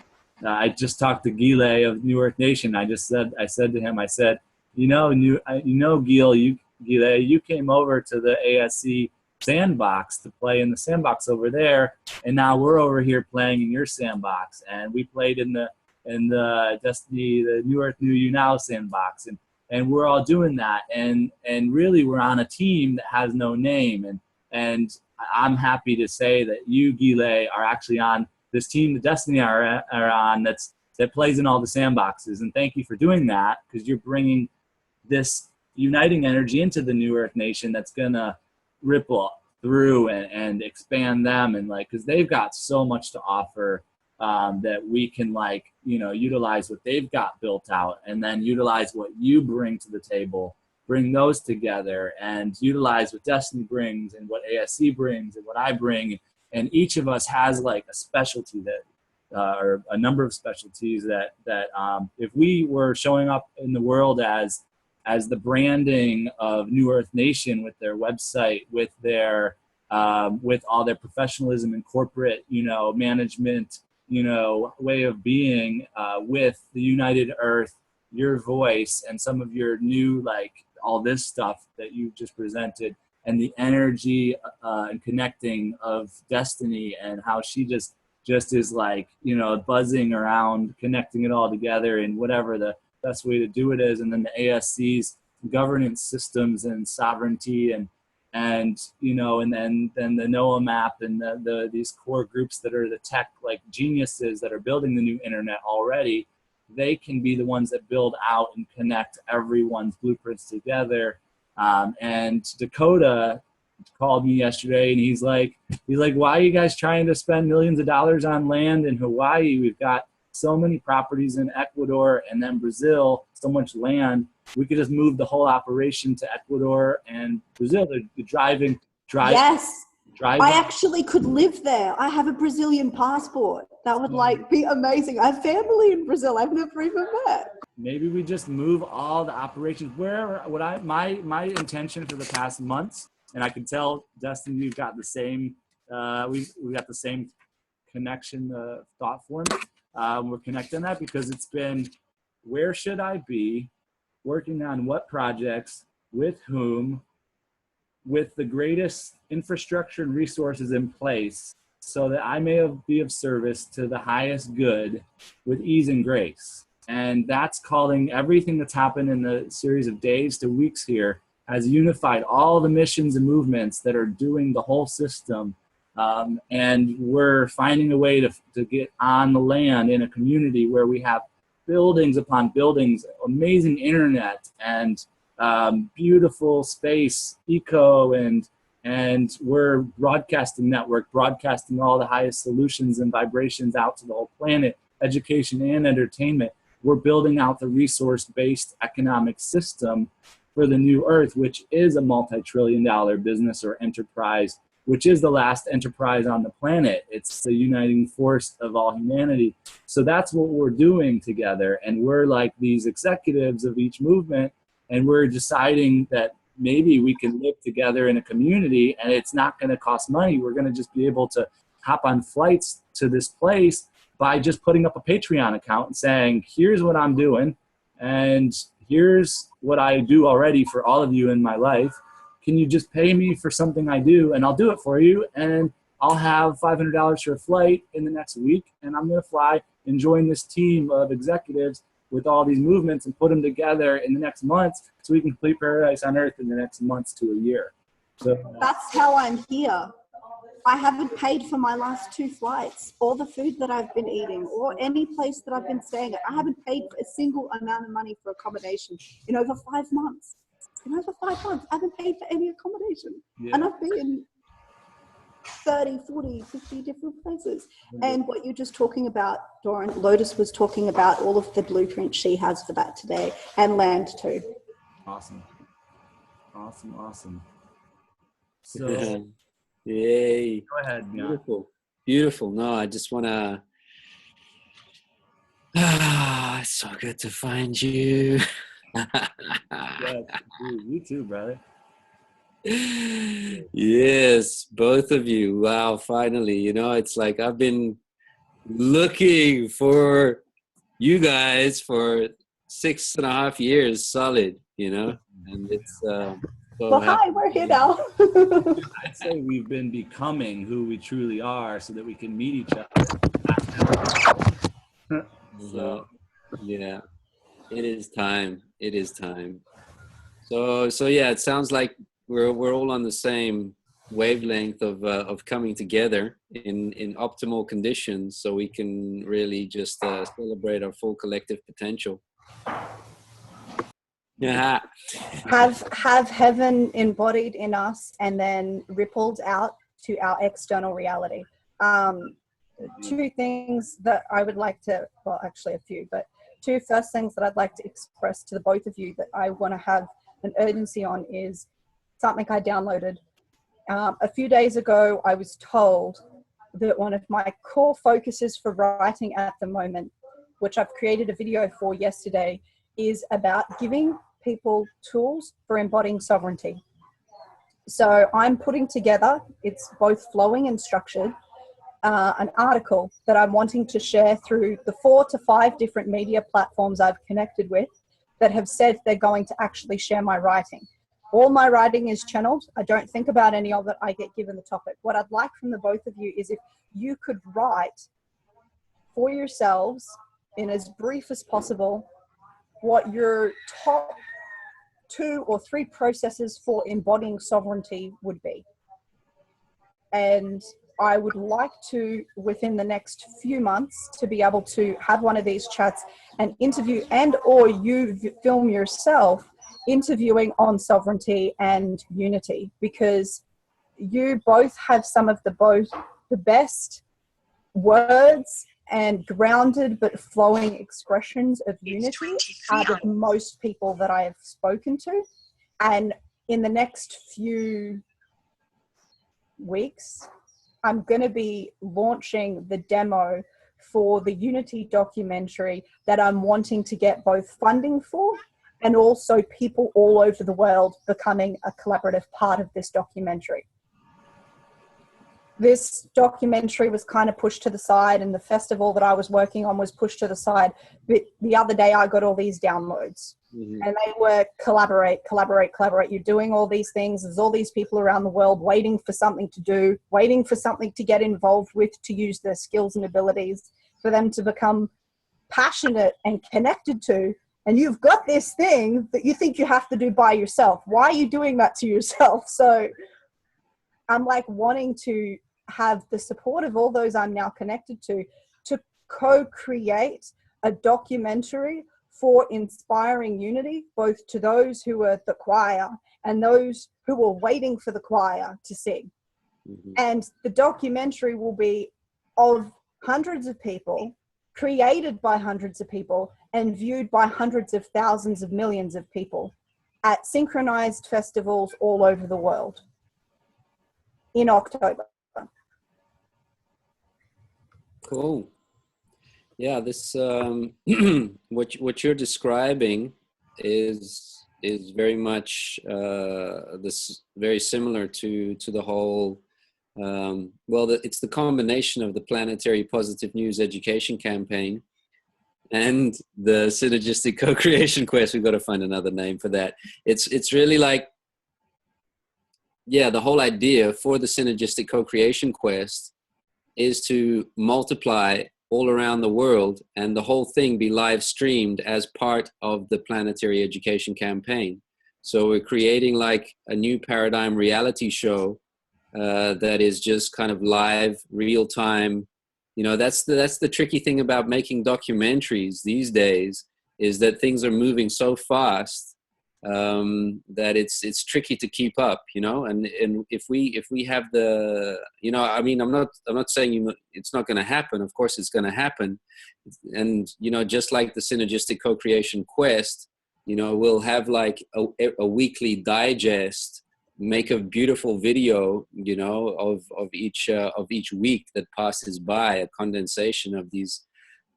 I just talked to Gile of New Earth Nation. I said to him, I said, Gile, you came over to the ASC sandbox to play in the sandbox over there, and now we're over here playing in your sandbox. And we played in the Destiny, the New Earth New You Now sandbox, and we're all doing that. And really, we're on a team that has no name. And I'm happy to say that you, Gile, are actually on this team that Destiny are on that plays in all the sandboxes. And thank you for doing that, because you're bringing this uniting energy into the New Earth Nation that's gonna ripple through and expand them, and like, because they've got so much to offer that we can like, you know, utilize what they've got built out, and then utilize what you bring to the table, bring those together, and utilize what Destiny brings and what ASC brings and what I bring. And each of us has like a specialty that or a number of specialties that if we were showing up in the world as the branding of New Earth Nation, with their website, with their with all their professionalism and corporate, you know, management, you know, way of being, with the United Earth, your voice, and some of your new, like all this stuff that you just presented, and the energy and connecting of Destiny, and how she just is like, you know, buzzing around, connecting it all together in whatever the best way to do it is. And then the ASC's governance systems and sovereignty, and you know, and then the NOAA map, and these core groups that are the tech like geniuses that are building the new internet already. They can be the ones that build out and connect everyone's blueprints together. And Dakota called me yesterday, and he's like, why are you guys trying to spend millions of dollars on land in Hawaii? We've got so many properties in Ecuador and then Brazil, so much land. We could just move the whole operation to Ecuador and Brazil. They're driving. Yes. Driving. I actually could live there. I have a Brazilian passport. That would like be amazing. I have family in Brazil I've never even met. Maybe we just move all the operations wherever. My intention for the past months, and I can tell, Dustin, you've got the same. We got the same connection thought form. We're connecting that because it's been, where should I be, working on what projects, with whom, with the greatest infrastructure and resources in place, so that I may be of service to the highest good with ease and grace. And that's calling everything that's happened in the series of days to weeks here, has unified all the missions and movements that are doing the whole system. And we're finding a way to get on the land in a community where we have buildings upon buildings, amazing internet, and beautiful space, eco, and we're broadcasting network, broadcasting all the highest solutions and vibrations out to the whole planet, education and entertainment. We're building out the resource-based economic system for the new earth, which is a multi-trillion-dollar business or enterprise, which is the last enterprise on the planet. It's the uniting force of all humanity. So that's what we're doing together. And we're like these executives of each movement, and we're deciding that maybe we can live together in a community, and it's not going to cost money. We're going to just be able to hop on flights to this place by just putting up a Patreon account and saying, here's what I'm doing, and here's what I do already for all of you in my life, can you just pay me for something I do, and I'll do it for you, and I'll have $500 for a flight in the next week, and I'm going to fly and join this team of executives with all these movements and put them together in the next months so we can complete Paradise on Earth in the next months to a year. So that's how I'm here. I haven't paid for my last 2 flights or the food that I've been eating or any place that I've been staying at. I haven't paid for a single amount of money for accommodation in over 5 months. I haven't paid for any accommodation. Yeah. And I've been 30, 40, 50 different places. And what you're just talking about, Doron, Lotus was talking about all of the blueprint she has for that today, and land too. Awesome. So, yay. Go ahead. Beautiful. No, I just want to, it's so good to find you. Yeah, you too, brother. Yes, both of you. Wow, finally. It's like I've been looking for you guys for 6.5 years solid, and it's well, hi, we're here now. I'd say we've been becoming who we truly are so that we can meet each other. So yeah, it is time. So yeah, it sounds like we're all on the same wavelength of coming together in optimal conditions, so we can really just celebrate our full collective potential. Yeah. Have heaven embodied in us and then rippled out to our external reality. 2 things that I would like to, well, actually a few, but 2 first things that I'd like to express to the both of you that I want to have an urgency on is something I downloaded. A few days ago, I was told that one of my core focuses for writing at the moment, which I've created a video for yesterday, is about giving people tools for embodying sovereignty. So I'm putting together, it's both flowing and structured, an article that I'm wanting to share through the 4 to 5 different media platforms I've connected with that have said they're going to actually share my writing. All my writing is channeled. I don't think about any of it. I get given the topic. What I'd like from the both of you is if you could write for yourselves in as brief as possible what your top 2 or 3 processes for embodying sovereignty would be. And I would like to, within the next few months, to be able to have one of these chats and interview, and or you film yourself interviewing on sovereignty and unity, because you both have some of the best words and grounded but flowing expressions of unity out of most people that I have spoken to. And in the next few weeks, I'm going to be launching the demo for the Unity documentary that I'm wanting to get both funding for, and also people all over the world becoming a collaborative part of this documentary. This documentary was kind of pushed to the side, and the festival that I was working on was pushed to the side. But the other day I got all these downloads, and they were collaborate. You're doing all these things. There's all these people around the world waiting for something to do, waiting for something to get involved with, to use their skills and abilities, for them to become passionate and connected to. And you've got this thing that you think you have to do by yourself. Why are you doing that to yourself? So I'm like wanting to have the support of all those I'm now connected to co-create a documentary for inspiring unity, both to those who are the choir and those who are waiting for the choir to sing. And the documentary will be of hundreds of people, created by hundreds of people, and viewed by hundreds of thousands of millions of people at synchronized festivals all over the world in October. Cool. Yeah, this what you're describing is very much this very similar to the whole it's the combination of the Planetary Positive News Education Campaign and the Synergistic Co-Creation Quest. We've got to find another name for that. It's really like yeah, the whole idea for the synergistic co-creation quest is to multiply all around the world, and the whole thing be live streamed as part of the planetary education campaign. So we're creating like a new paradigm reality show that is just kind of live, real time. You know, that's the tricky thing about making documentaries these days, is that things are moving so fast that it's tricky to keep up, you know. And if we have the, you know, I mean, I'm not saying it's not going to happen. Of course it's going to happen. And you know, just like the synergistic co-creation quest, you know, we'll have like a weekly digest, make a beautiful video, you know, of each week that passes by, a condensation of these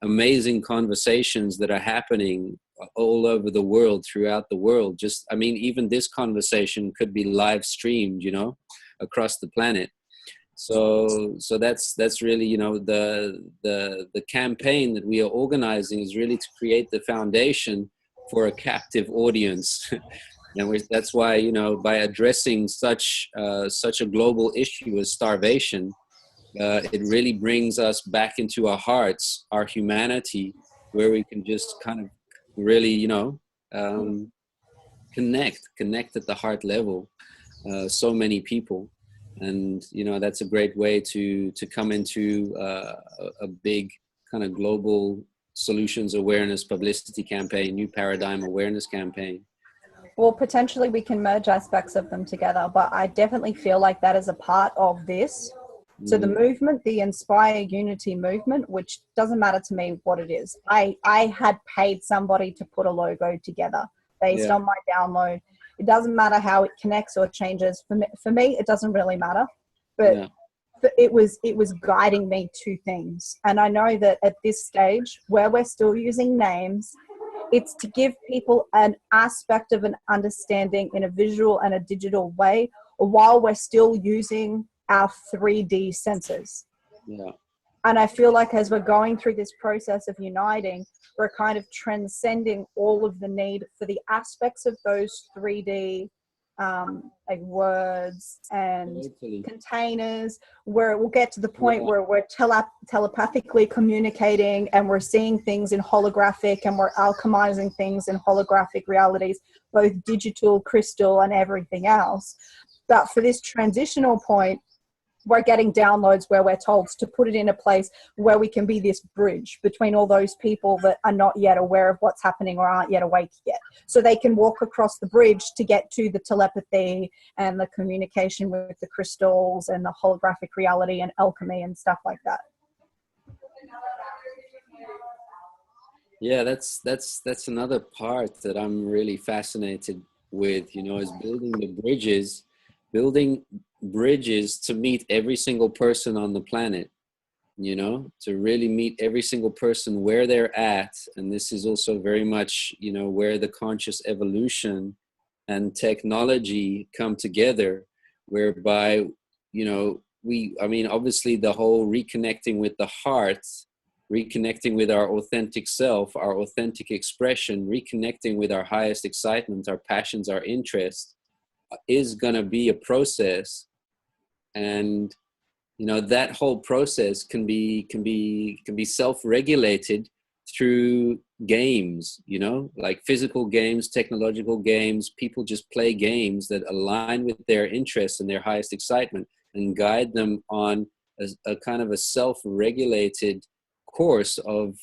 amazing conversations that are happening all over the world, throughout the world. Just, I mean, even this conversation could be live streamed, you know, across the planet. So that's really, you know, the campaign that we are organizing is really to create the foundation for a captive audience. And that's why, you know, by addressing such a global issue as starvation, it really brings us back into our hearts, our humanity, where we can just kind of really, you know, connect at the heart level. So many people, and you know, that's a great way to come into a big kind of global solutions awareness publicity campaign, new paradigm awareness campaign. Well, potentially we can merge aspects of them together, but I definitely feel like that is a part of this. So the movement, the Inspire Unity movement, which doesn't matter to me what it is. I had paid somebody to put a logo together based on my download. It doesn't matter how it connects or changes. For me, it doesn't really matter. But it was guiding me to things. And I know that at this stage, where we're still using names, it's to give people an aspect of an understanding in a visual and a digital way, while we're still using our 3D senses. Yeah. And I feel like as we're going through this process of uniting, we're kind of transcending all of the need for the aspects of those 3D like words and containers, where we'll get to the point where we're telepathically communicating, and we're seeing things in holographic, and we're alchemizing things in holographic realities, both digital, crystal, and everything else. But for this transitional point, we're getting downloads where we're told to put it in a place where we can be this bridge between all those people that are not yet aware of what's happening or aren't yet awake yet. So they can walk across the bridge to get to the telepathy and the communication with the crystals and the holographic reality and alchemy and stuff like that. Yeah, that's another part that I'm really fascinated with, you know, is building bridges to meet every single person on the planet, you know, to really meet every single person where they're at. And this is also very much, you know, where the conscious evolution and technology come together, whereby, you know, I mean, obviously the whole reconnecting with the heart, reconnecting with our authentic self, our authentic expression, reconnecting with our highest excitement, our passions, our interests, is going to be a process. And you know, that whole process can be self-regulated through games, you know, like physical games, technological games. People just play games that align with their interests and their highest excitement, and guide them on a kind of a self-regulated course of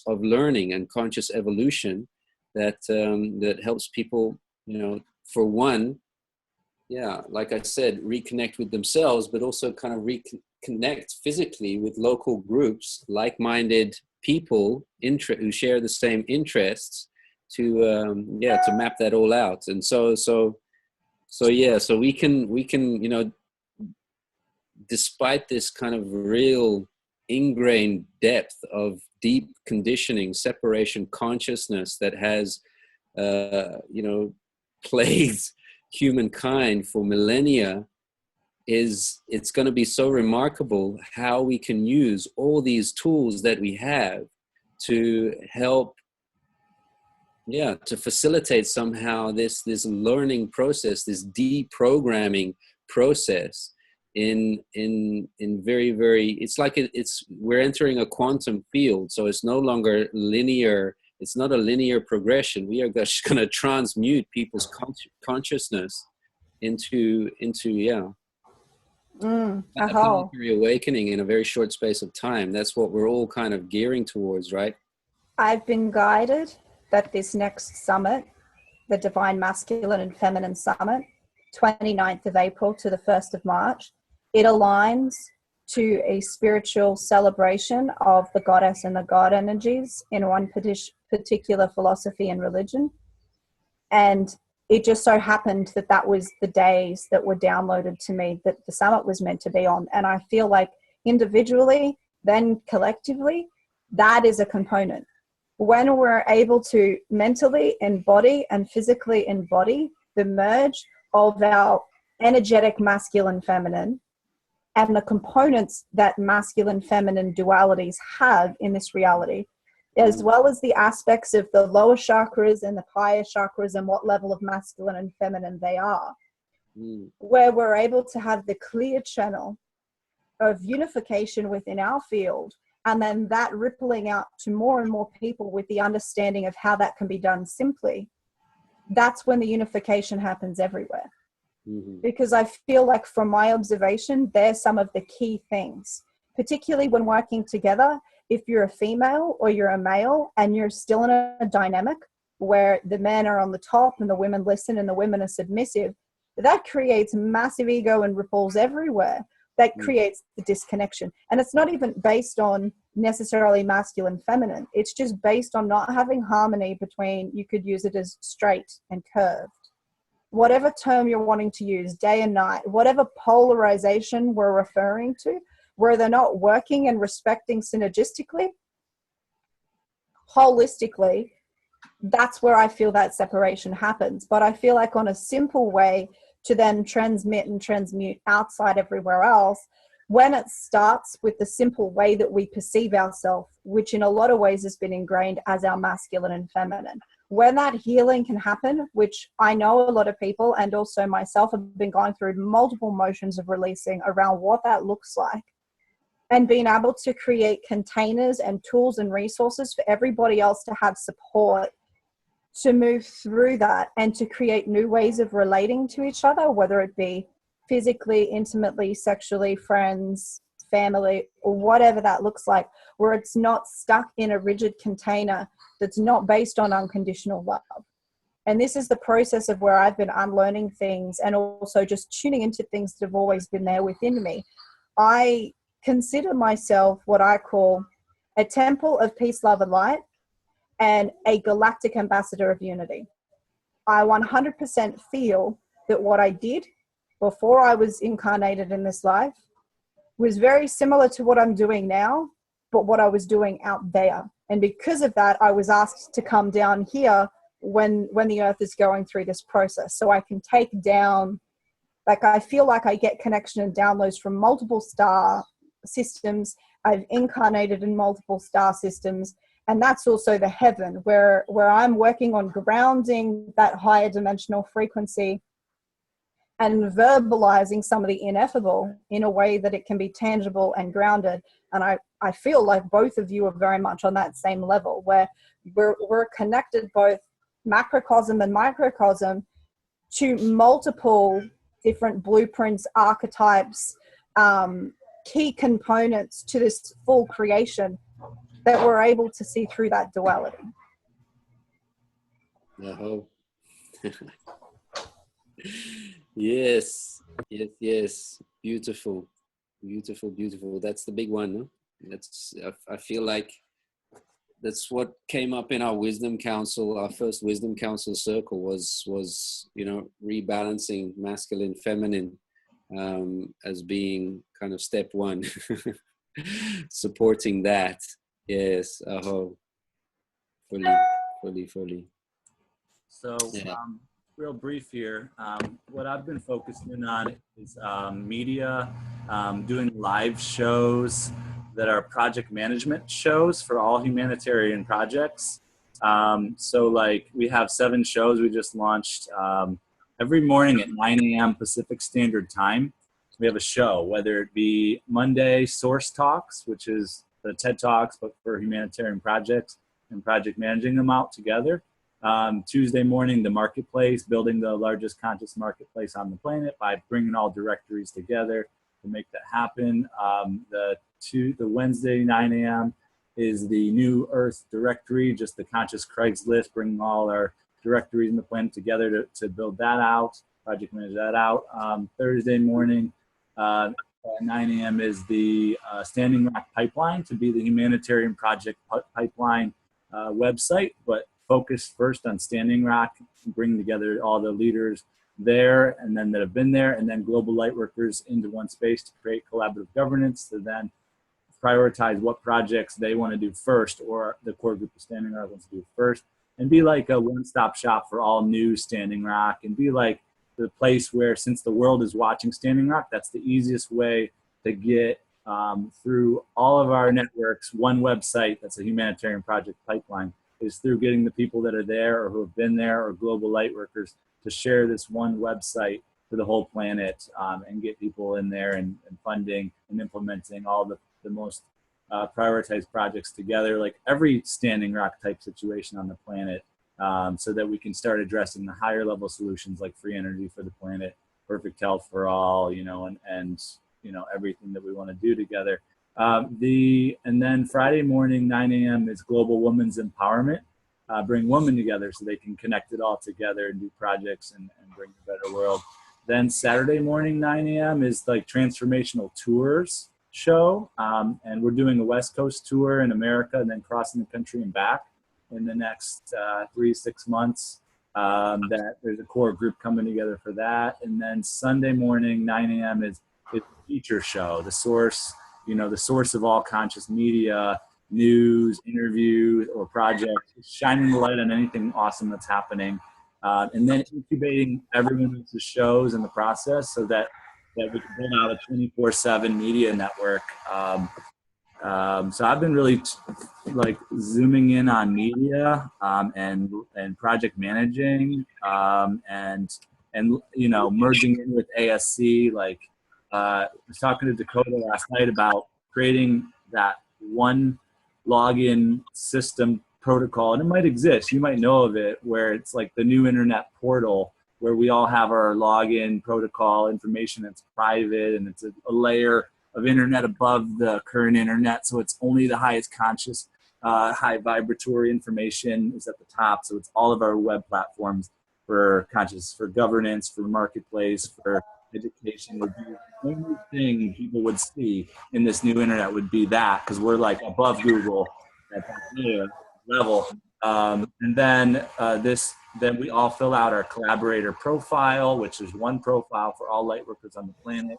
learning and conscious evolution that that helps people, you know, for one, yeah, like I said, reconnect with themselves, but also kind of reconnect physically with local groups, like-minded people who share the same interests, to map that all out. And so we can, you know, despite this kind of real ingrained depth of deep conditioning, separation consciousness that has, you know, plagued humankind for millennia, it's going to be so remarkable how we can use all these tools that we have to help yeah, to facilitate somehow this learning process, this deprogramming process in very, very, it's like we're entering a quantum field, so it's no longer linear. It's not a linear progression. We are just going to transmute people's consciousness into yeah, a Oh, planetary awakening in a very short space of time. That's what we're all kind of gearing towards, right? I've been guided that this next summit, the Divine Masculine and Feminine Summit, 29th of April to the 1st of March, it aligns to a spiritual celebration of the goddess and the god energies in one particular philosophy and religion. And it just so happened that that was the days that were downloaded to me that the summit was meant to be on. And I feel like individually, then collectively, that is a component. When we're able to mentally embody and physically embody the merge of our energetic masculine feminine and the components that masculine feminine dualities have in this reality, as well as the aspects of the lower chakras and the higher chakras and what level of masculine and feminine they are, where we're able to have the clear channel of unification within our field, and then that rippling out to more and more people with the understanding of how that can be done simply. That's when the unification happens everywhere. Because I feel like from my observation, they're some of the key things, particularly when working together. If you're a female or you're a male and you're still in a dynamic where the men are on the top and the women listen and the women are submissive, that creates massive ego and ripples everywhere. That creates the disconnection. And it's not even based on necessarily masculine, feminine. It's just based on not having harmony between, you could use it as straight and curved. Whatever term you're wanting to use, day and night, whatever polarization we're referring to, where they're not working and respecting synergistically, holistically, that's where I feel that separation happens. But I feel like on a simple way to then transmit and transmute outside everywhere else, when it starts with the simple way that we perceive ourselves, which in a lot of ways has been ingrained as our masculine and feminine, when that healing can happen, which I know a lot of people and also myself have been going through multiple motions of releasing around what that looks like, and being able to create containers and tools and resources for everybody else to have support to move through that and to create new ways of relating to each other, whether it be physically, intimately, sexually, friends, family, or whatever that looks like, where it's not stuck in a rigid container that's not based on unconditional love. And this is the process of where I've been unlearning things and also just tuning into things that have always been there within me. I consider myself what I call a temple of peace, love, and light, and a galactic ambassador of unity. I 100% feel that what I did before I was incarnated in this life was very similar to what I'm doing now, but what I was doing out there. And because of that, I was asked to come down here when the earth is going through this process. So I can take down, like, I feel like I get connection and downloads from multiple star systems. I've incarnated in multiple star systems. And that's also the heaven where I'm working on grounding that higher dimensional frequency and verbalizing some of the ineffable in a way that it can be tangible and grounded. And I feel like both of you are very much on that same level where we're connected, both macrocosm and microcosm, to multiple different blueprints, archetypes, key components to this full creation that we're able to see through that duality. Yes, yes, yes. Beautiful, beautiful, beautiful. That's the big one. No? I feel like that's what came up in our wisdom council. Our first wisdom council circle was rebalancing masculine, feminine, as being kind of step one, supporting that. Yes. Fully. So, yeah. Real brief here. What I've been focusing on is media, doing live shows that are project management shows for all humanitarian projects. So like we have 7 shows we just launched. Every morning at 9 a.m. Pacific Standard Time, we have a show, whether it be Monday Source Talks, which is the TED Talks, but for humanitarian projects and project managing them out together. Tuesday morning, the marketplace, building the largest conscious marketplace on the planet by bringing all directories together to make that happen. The Wednesday 9 a.m. is the New Earth directory, just the conscious Craigslist, bringing all our directories in the planet together to build that out, project manage that out. Thursday morning at 9 a.m. is the Standing Rock Pipeline, to be the humanitarian project pipeline website, but focused first on Standing Rock, bringing together all the leaders there and then that have been there, and then global lightworkers into one space to create collaborative governance, to then prioritize what projects they want to do first, or the core group of Standing Rock wants to do first, and be like a one-stop shop for all new Standing Rock, and be like the place where, since the world is watching Standing Rock, that's the easiest way to get through all of our networks. One website that's a humanitarian project pipeline is through getting the people that are there or who have been there or global light workers to share this one website for the whole planet, and get people in there and funding and implementing all the most prioritized projects together, like every Standing Rock type situation on the planet, so that we can start addressing the higher level solutions like free energy for the planet, perfect health for all, and everything that we want to do together. And then Friday morning, 9 a.m. is Global Women's Empowerment. Bring women together so they can connect it all together and do projects and bring a better world. Then Saturday morning, 9 a.m. is like Transformational Tours show. And we're doing a West Coast tour in America and then crossing the country and back in the next 3-6 months. That there's a core group coming together for that. And then Sunday morning, 9 a.m. is a feature show, the source of all conscious media, news, interviews, or projects, shining the light on anything awesome that's happening. And then incubating everyone else's shows in the process so that we can build out a 24/7 media network. So I've been really zooming in on media and project managing and merging in with ASC. I was talking to Dakota last night about creating that one login system protocol, and it might exist. You might know of it, where it's like the new internet portal, where we all have our login protocol information that's private, and it's a layer of internet above the current internet, so it's only the highest conscious, high vibratory information is at the top. So it's all of our web platforms for conscious, for governance, for marketplace, for education. Would be the only thing people would see in this new internet would be that, because we're like above Google at that level. And then then we all fill out our collaborator profile, which is one profile for all lightworkers on the planet.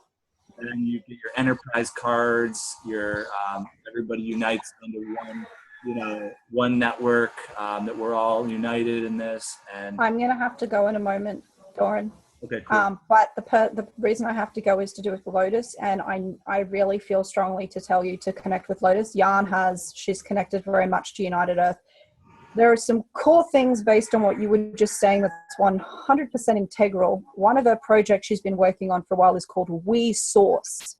And then you get your enterprise cards, your everybody unites under one network, that we're all united in this. And I'm going to have to go in a moment, Doron. Okay, cool. But the reason I have to go is to do with Lotus, and I really feel strongly to tell you to connect with Lotus. She's connected very much to United Earth. There are some core things based on what you were just saying that's 100% integral. One of the projects she's been working on for a while is called We Source.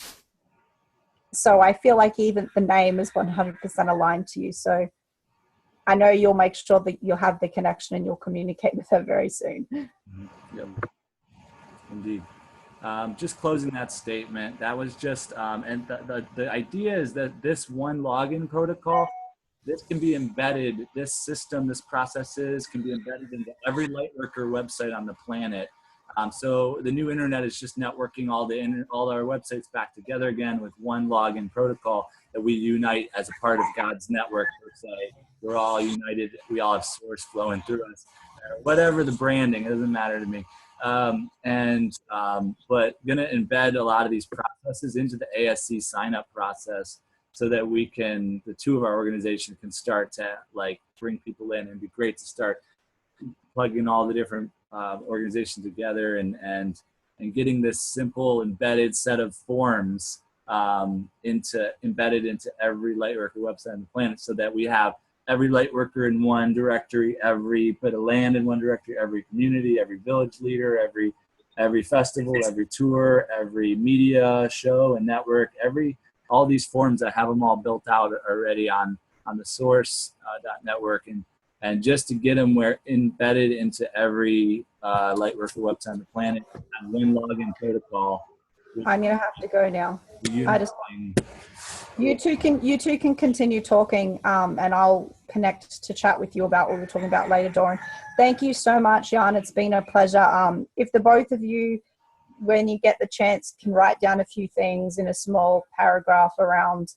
So I feel like even the name is 100% aligned to you. So I know you'll make sure that you'll have the connection and you'll communicate with her very soon. Mm-hmm. Yep. Indeed. Just closing that statement, that was just, and the idea is that this one login protocol, this can be embedded, this system, this processes can be embedded into every lightworker website on the planet. So the new internet is just networking all our websites back together again with one login protocol that we unite as a part of God's network, per se. We're all united. We all have source flowing through us. Whatever the branding, it doesn't matter to me. But gonna embed a lot of these processes into the ASC sign-up process so that the two of our organization can start to bring people in. It'd be great to start plugging all the different organizations together and getting this simple embedded set of forms embedded into every lightworker website on the planet, so that we have every light worker in one directory, every bit of land in one directory, every community, every village leader, every festival, every tour, every media show and network, all these forms. I have them all built out already on the source network, and just to get them embedded into every Lightworker website on the planet, and one login protocol. I'm gonna have to go now. Unifying. You two can continue talking, and I'll connect to chat with you about what we're talking about later, Doron. Thank you so much, Jan. It's been a pleasure. If the both of you, when you get the chance, can write down a few things in a small paragraph around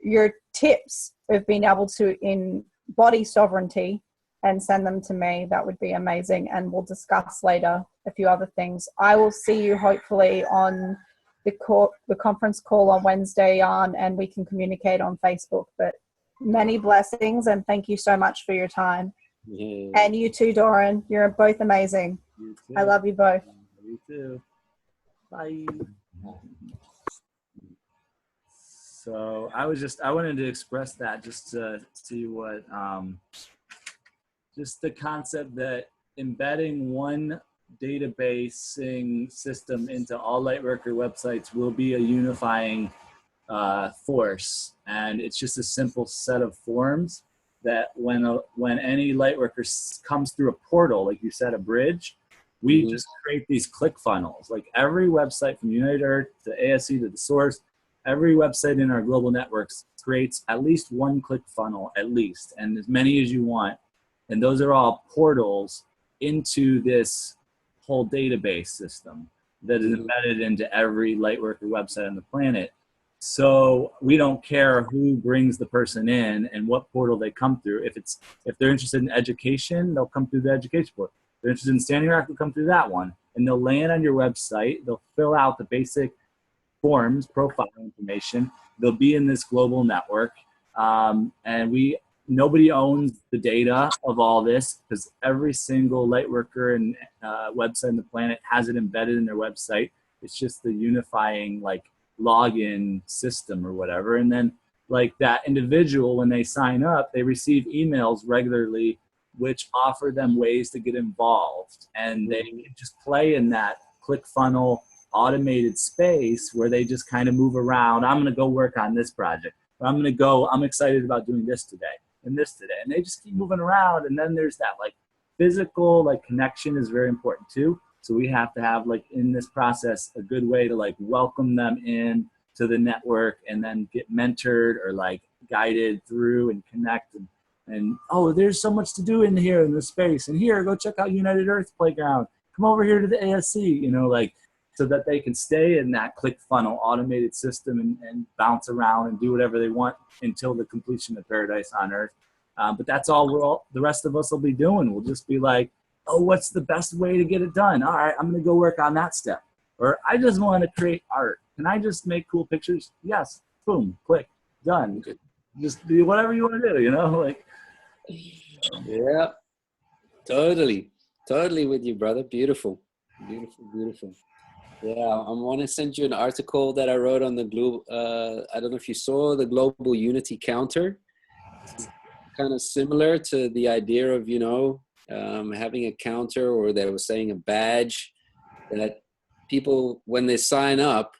your tips of being able to embody sovereignty and send them to me, that would be amazing. And we'll discuss later a few other things. I will see you hopefully on the conference call on Wednesday, Jan, and we can communicate on Facebook. But many blessings, and thank you so much for your time. Yeah. And you too, Doron. You're both amazing. You too. I love you both. You too. Bye. So I wanted to express that just to see what, just the concept that embedding one databasing system into all Lightworker websites will be a unifying force. And it's just a simple set of forms that when any Lightworker comes through a portal, like you said, a bridge, we just create these click funnels. Like every website from United Earth to ASE to the source, every website in our global networks creates at least one click funnel, at least, and as many as you want. And those are all portals into this whole database system that is embedded into every Lightworker website on the planet. So we don't care who brings the person in and what portal they come through. If they're interested in education, they'll come through the education portal. If they're interested in Standing Rock, they'll come through that one. And they'll land on your website. They'll fill out the basic forms, profile information. They'll be in this global network. And nobody owns the data of all this, because every single Lightworker and website on the planet has it embedded in their website. It's just the unifying login system or whatever. And then that individual, when they sign up, they receive emails regularly which offer them ways to get involved, and they can just play in that ClickFunnels automated space where they just kind of move around. I'm going to go work on this project. Or I'm excited about doing this today and this today. And they just keep moving around. And then there's that physical connection is very important too. So we have to have in this process a good way to welcome them in to the network, and then get mentored or guided through and connect and oh, there's so much to do in here in this space, and here, go check out United Earth Playground. Come over here to the ASC, so that they can stay in that ClickFunnels automated system and bounce around and do whatever they want until the completion of Paradise on Earth. But that's all the rest of us will be doing. We'll just be oh, what's the best way to get it done? All right, I'm going to go work on that step. Or I just want to create art. Can I just make cool pictures? Yes. Boom, click, done. Just do whatever you want to do, Yeah, totally with you, brother. Beautiful. Yeah, I want to send you an article that I wrote on the global, I don't know if you saw the global unity counter. It's kind of similar to the idea of, having a counter, or they were saying a badge that people, when they sign up,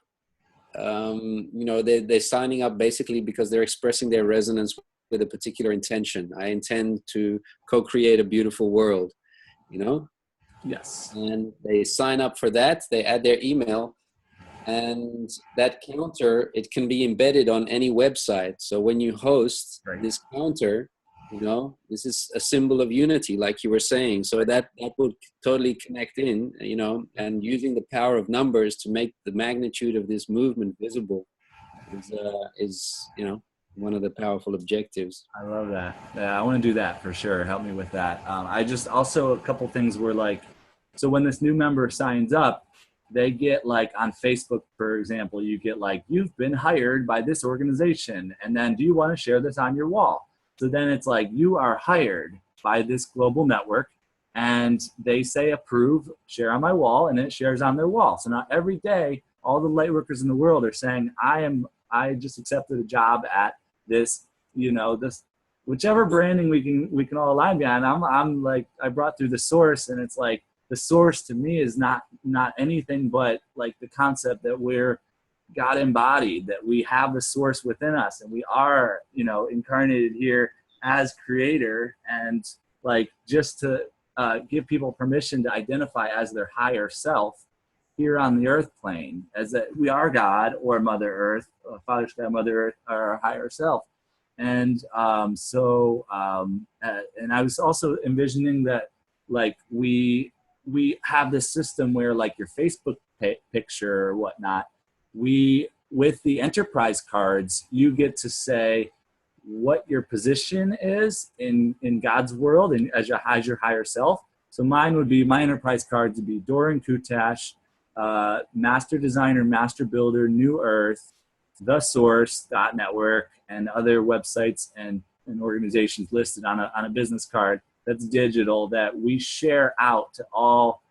they're signing up basically because they're expressing their resonance with a particular intention. I intend to co-create a beautiful world, Yes. And they sign up for that. They add their email, and that counter, it can be embedded on any website. So when you host this counter, this is a symbol of unity, like you were saying. So that would totally connect in, and using the power of numbers to make the magnitude of this movement visible is one of the powerful objectives. I love that. Yeah, I want to do that for sure. Help me with that. I just also, a couple things were so when this new member signs up, they get on Facebook, for example, you get you've been hired by this organization, and then do you want to share this on your wall? So then it's you are hired by this global network, and they say approve, share on my wall, and it shares on their wall. So now every day, all the Lightworkers in the world are saying, I just accepted a job at this, this whichever branding we can all align behind. I'm like, I brought through the source, and it's like the source to me is not anything but like the concept that we're God embodied, that we have the source within us, and we are, you know, incarnated here as creator, and like just to give people permission to identify as their higher self here on the earth plane, as that we are God or Mother Earth, Father Sky, Mother Earth, our higher self. And and I was also envisioning that like we have this system where like your Facebook picture or whatnot, with the enterprise cards, you get to say what your position is in God's world and as your higher self. So mine would be, my enterprise cards would be Doron Kutash, master designer, master builder, New Earth, the source network, and other websites and organizations listed on a business card that's digital, that we share out to all.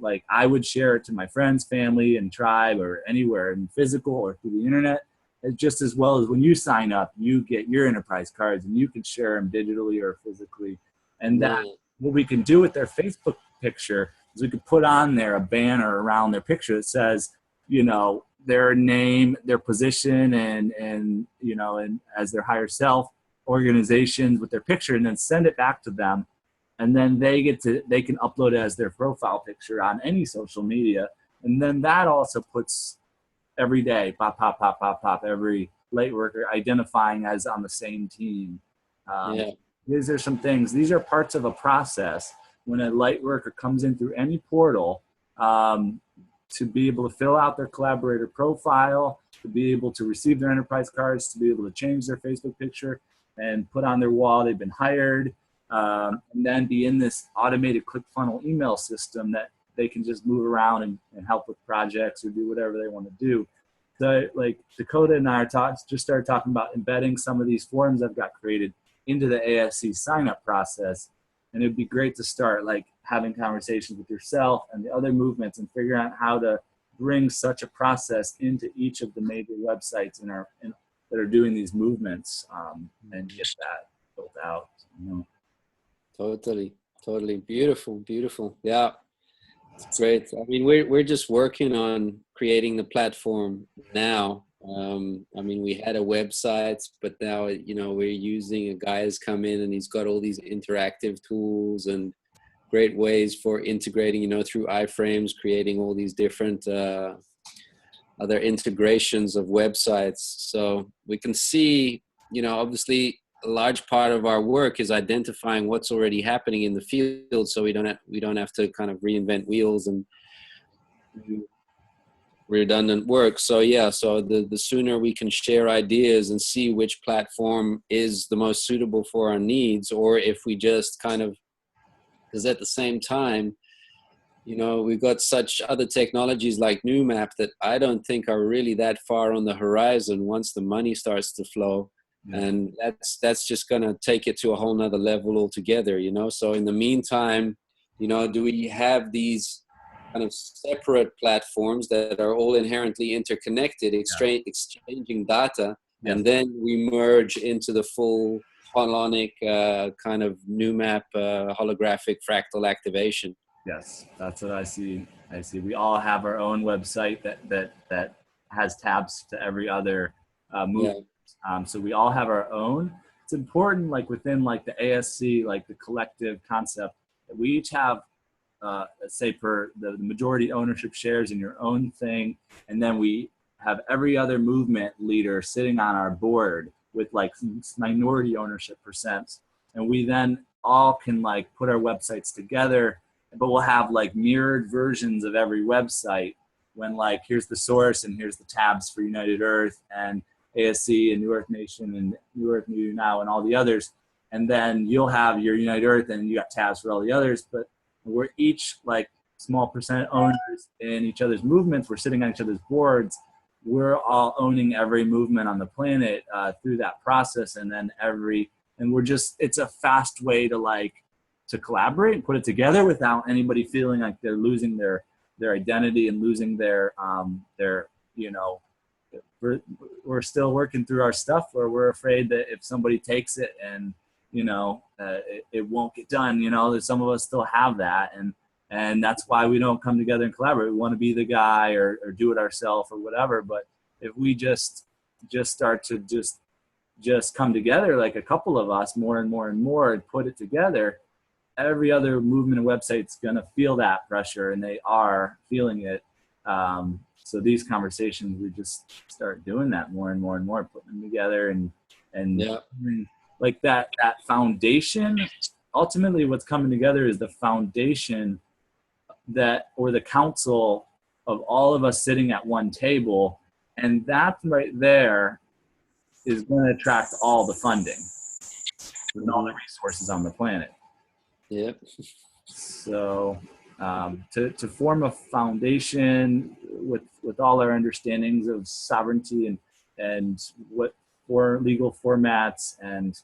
Like I would share it to my friends, family, and tribe, or anywhere in physical or through the internet. It's just as well as when you sign up, you get your enterprise cards and you can share them digitally or physically. And that what we can do with their Facebook picture is we could put on there a banner around their picture that says, you know, their name, their position, and you know, and as their higher self, organizations with their picture, and then send it back to them. And then they can upload it as their profile picture on any social media. And then that also puts every day, pop, pop, pop, pop, pop, every light worker identifying as on the same team. These are some things, these are parts of a process when a light worker comes in through any portal, to be able to fill out their collaborator profile, to be able to receive their enterprise cards, to be able to change their Facebook picture and put on their wall they've been hired, and then be in this automated ClickFunnels email system that they can just move around and help with projects or do whatever they want to do. So like Dakota and I just started talking about embedding some of these forms I've got created into the ASC sign-up process. And it'd be great to start like having conversations with yourself and the other movements and figuring out how to bring such a process into each of the major websites that are doing these movements, and get that built out. You know? Totally. Beautiful. Yeah. It's great. I mean, we're just working on creating the platform now. I mean, we had a website, but now, you know, we're using a guy has come in and he's got all these interactive tools and great ways for integrating, you know, through iframes, creating all these different other integrations of websites. So we can see, you know, obviously a large part of our work is identifying what's already happening in the field, so we don't have to kind of reinvent wheels and do redundant work. So yeah, so the sooner we can share ideas and see which platform is the most suitable for our needs, or if we just kind of, because at the same time, you know, we've got such other technologies like NewMap that I don't think are really that far on the horizon once the money starts to flow. And that's just going to take it to a whole nother level altogether, you know? So in the meantime, you know, do we have these kind of separate platforms that are all inherently interconnected, exchanging data, and then we merge into the full holonic kind of NewMap holographic fractal activation? Yes, that's what I see. We all have our own website that has tabs to every other movement. So we all have our own. It's important, like within like the ASC, like the collective concept, that we each have, let's say, for the majority ownership shares in your own thing, and then we have every other movement leader sitting on our board with like minority ownership percents, and we then all can like put our websites together, but we'll have like mirrored versions of every website. When like here's the source and here's the tabs for United Earth and ASC and New Earth Nation and New Earth New Now and all the others, and then you'll have your United Earth and you got tabs for all the others. But we're each like small percent owners in each other's movements. We're sitting on each other's boards. We're all owning every movement on the planet through that process, and then it's a fast way to collaborate and put it together without anybody feeling like they're losing their identity and losing their we're still working through our stuff where we're afraid that if somebody takes it and, it won't get done, that some of us still have that. And that's why we don't come together and collaborate. We want to be the guy or do it ourselves or whatever. But if we just start to just come together, like a couple of us, more and more and more, and put it together, every other movement and website's going to feel that pressure, and they are feeling it. So these conversations, we just start doing that more and more and more, putting them together and Yeah. like that foundation. Ultimately, what's coming together is the foundation or the council of all of us sitting at one table, and that right there is going to attract all the funding and all the resources on the planet. Yep. So to form a foundation with all our understandings of sovereignty and what for legal formats, and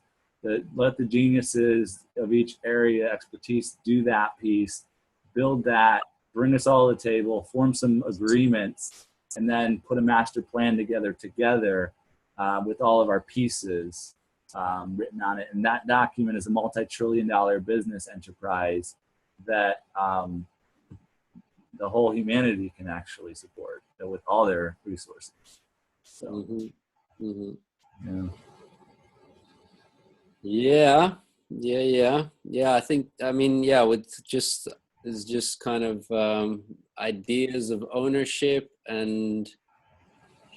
let the geniuses of each area expertise do that piece, build that, bring us all to the table, form some agreements, and then put a master plan together with all of our pieces written on it. And that document is a multi-trillion-dollar business enterprise that the whole humanity can actually support with all their resources. So, yeah. I think, with just kind of ideas of ownership and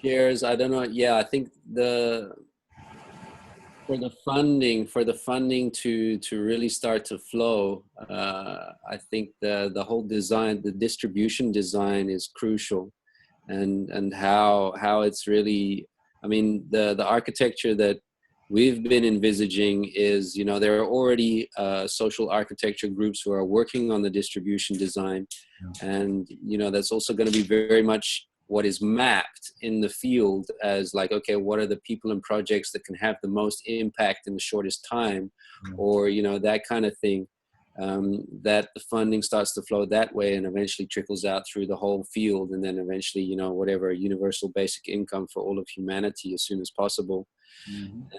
shares. I don't know. Yeah, I think for the funding to really start to flow, I think the whole design, the distribution design is crucial, and how it's really, the architecture that we've been envisaging is, there are already social architecture groups who are working on the distribution design, and that's also going to be very much what is mapped in the field as like, okay, what are the people and projects that can have the most impact in the shortest time, or that kind of thing, that the funding starts to flow that way and eventually trickles out through the whole field, and then eventually whatever, universal basic income for all of humanity as soon as possible. And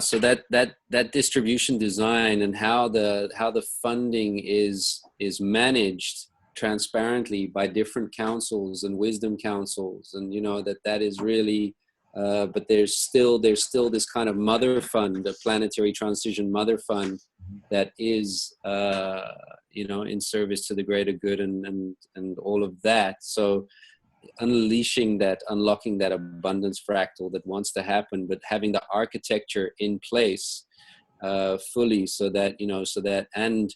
so that distribution design and how the funding is managed transparently by different councils and wisdom councils, and that is really but there's still this kind of mother fund, a planetary transition mother fund, that is in service to the greater good and all of that. So unlocking that abundance fractal that wants to happen, but having the architecture in place fully, so that and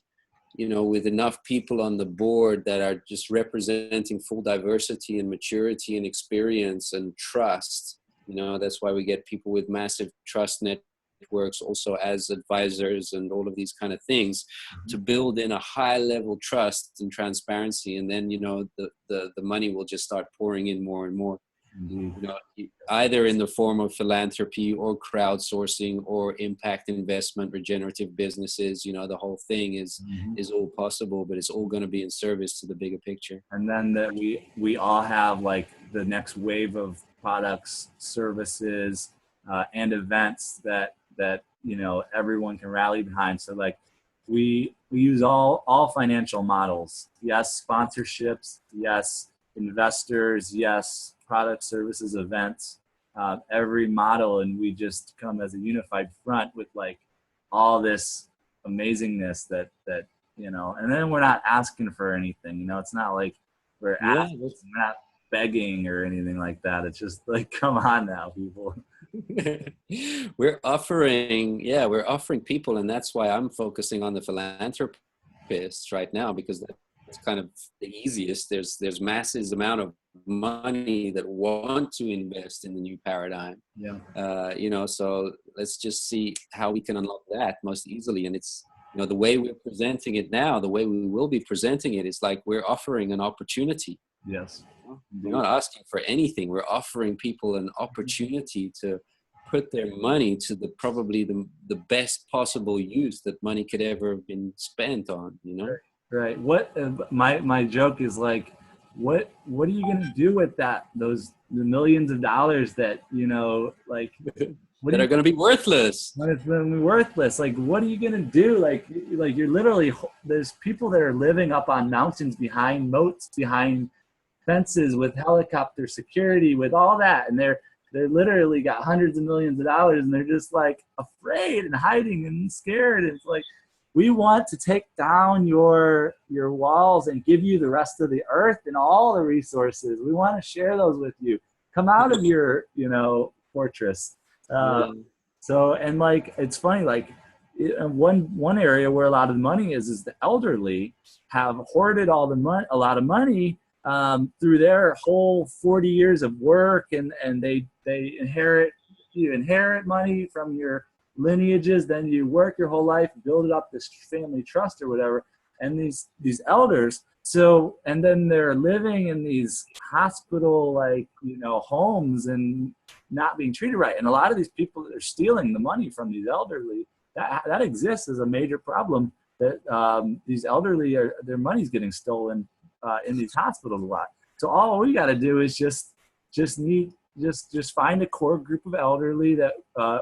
with enough people on the board that are just representing full diversity and maturity and experience and trust. That's why we get people with massive trust networks also as advisors and all of these kind of things, to build in a high level trust and transparency. And then, the money will just start pouring in more and more. Either in the form of philanthropy or crowdsourcing or impact investment, regenerative businesses, the whole thing is all possible, but it's all going to be in service to the bigger picture. And then that we all have like the next wave of products, services, and events that everyone can rally behind. So like we use all financial models. Yes, sponsorships. Yes, investors. Yes, product, services, events, every model, and we just come as a unified front with like all this amazingness that and then we're not asking for anything. It's not like we're not begging or anything like that. It's just like, come on now, people. we're offering people, and that's why I'm focusing on the philanthropists right now, because that's kind of the easiest. There's massive amount of money that want to invest in the new paradigm. So let's just see how we can unlock that most easily. And it's the way we're presenting it now, the way we will be presenting it, is like we're offering an opportunity. Yes, we're not asking for anything. We're offering people an opportunity to put their money to probably the best possible use that money could ever have been spent on. Right. What my joke is like, what are you going to do with the millions of dollars that, you know, like, that are going to be worthless when it's going to be worthless? Like, what are you going to do? Like you're literally, there's people that are living up on mountains behind moats, behind fences, with helicopter security, with all that, and they're literally got hundreds of millions of dollars, and they're just like afraid and hiding and scared. And it's like, we want to take down your walls and give you the rest of the earth and all the resources. We want to share those with you. Come out of your, you know, fortress. So, and like, it's funny, like one area where a lot of the money is the elderly have hoarded a lot of money through their whole 40 years of work, and they you inherit money from your lineages, then you work your whole life, build up this family trust or whatever, and these elders, so, and then they're living in these hospital, like, you know, homes and not being treated right. And a lot of these people that are stealing the money from these elderly, that exists as a major problem, that these elderly their money's getting stolen in these hospitals a lot. So all we got to do is just find a core group of elderly that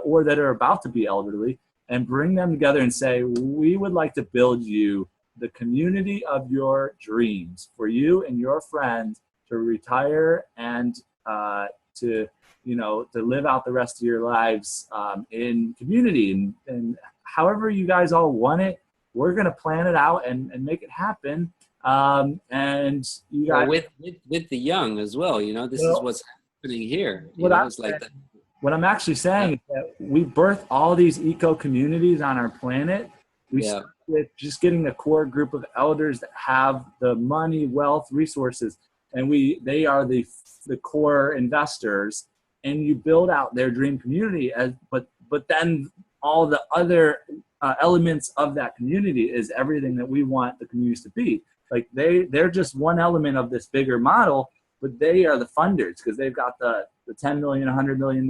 or that are about to be elderly, and bring them together and say, we would like to build you the community of your dreams for you and your friends to retire and to, you know, to live out the rest of your lives in community, and however you guys all want it, we're going to plan it out and make it happen. And you guys, with the young as well, you know, this is what's happening here. What I'm actually saying is that we birth all these eco communities on our planet. We start with just getting a core group of elders that have the money, wealth, resources, and they are the core investors, and you build out their dream community but then all the other elements of that community is everything that we want the communities to be. Like, they're just one element of this bigger model, but they are the funders, because they've got the $10 million, $100 million,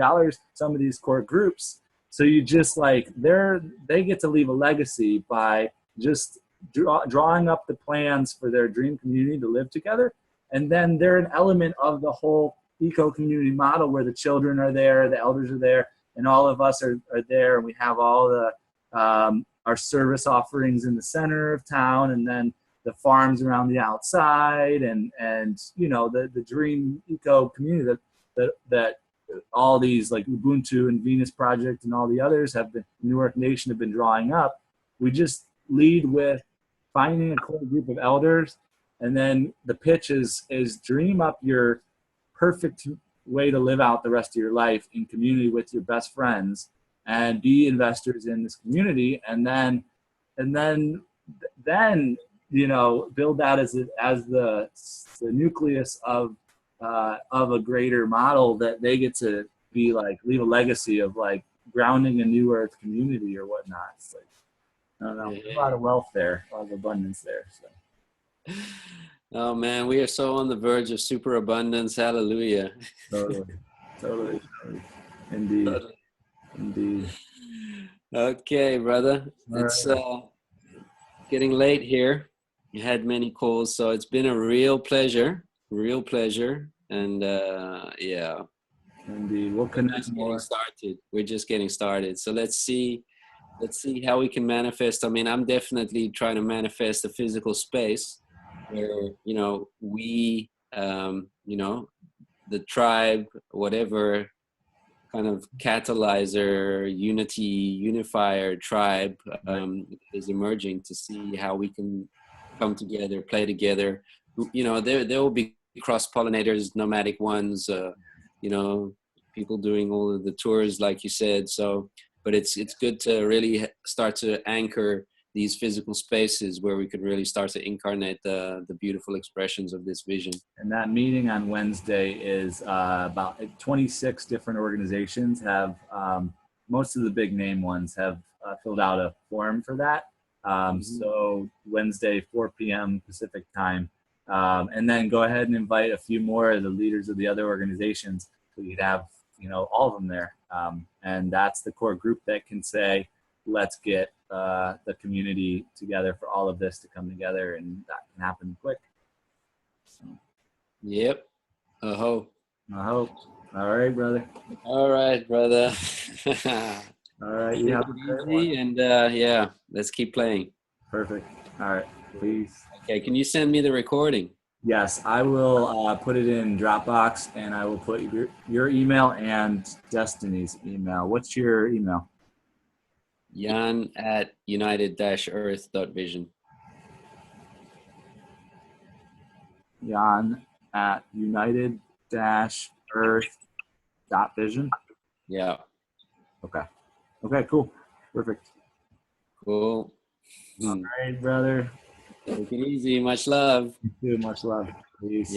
some of these core groups. So you just, like, they get to leave a legacy by just drawing up the plans for their dream community to live together. And then they're an element of the whole eco community model, where the children are there, the elders are there, and all of us are there. And we have all the our service offerings in the center of town, and then the farms around the outside, and you know, the dream eco community that all these, like Ubuntu and Venus Project and all the others Newark Nation have been drawing up. We just lead with finding a core group of elders, and then the pitch is dream up your perfect way to live out the rest of your life in community with your best friends, and be investors in this community, and then you know, build that as the nucleus of a greater model that they get to be, like, leave a legacy of, like, grounding a new earth community or whatnot. It's like, I don't know, a lot of wealth there, a lot of abundance there. So. Oh man, we are so on the verge of super abundance. Hallelujah. Totally. Indeed. Okay, brother. It's getting late here. You had many calls, so it's been a real pleasure. And yeah. Indeed. We'll connect more. We're just getting started. So let's see how we can manifest. I mean, I'm definitely trying to manifest a physical space where, you know, we, you know, the tribe, whatever kind of catalyzer, unifier tribe is emerging, to see how we can come together, play together. You know, there will be cross-pollinators, nomadic ones, you know, people doing all of the tours, like you said. So, but it's good to really start to anchor these physical spaces where we could really start to incarnate the beautiful expressions of this vision. And that meeting on Wednesday is about 26 different organizations have, most of the big name ones have filled out a form for that. So Wednesday, 4 p.m. Pacific time. And then go ahead and invite a few more of the leaders of the other organizations, so you'd have, you know, all of them there. And that's the core group that can say, let's get the community together for all of this to come together, and that can happen quick. So. Yep. Oh. I hope. All right, brother. All right, brother. All right, you Take have it a great easy, one. and yeah, let's keep playing. Perfect. All right, peace. Okay, can you send me the recording? Yes, I will put it in Dropbox, and I will put your email and Destiny's email. What's your email? Jan at united-earth.vision. Jan at united-earth.vision. Yeah. Okay. Okay, cool. Perfect. Cool. All right, brother. Take it easy. Much love. You too. Much love. Peace.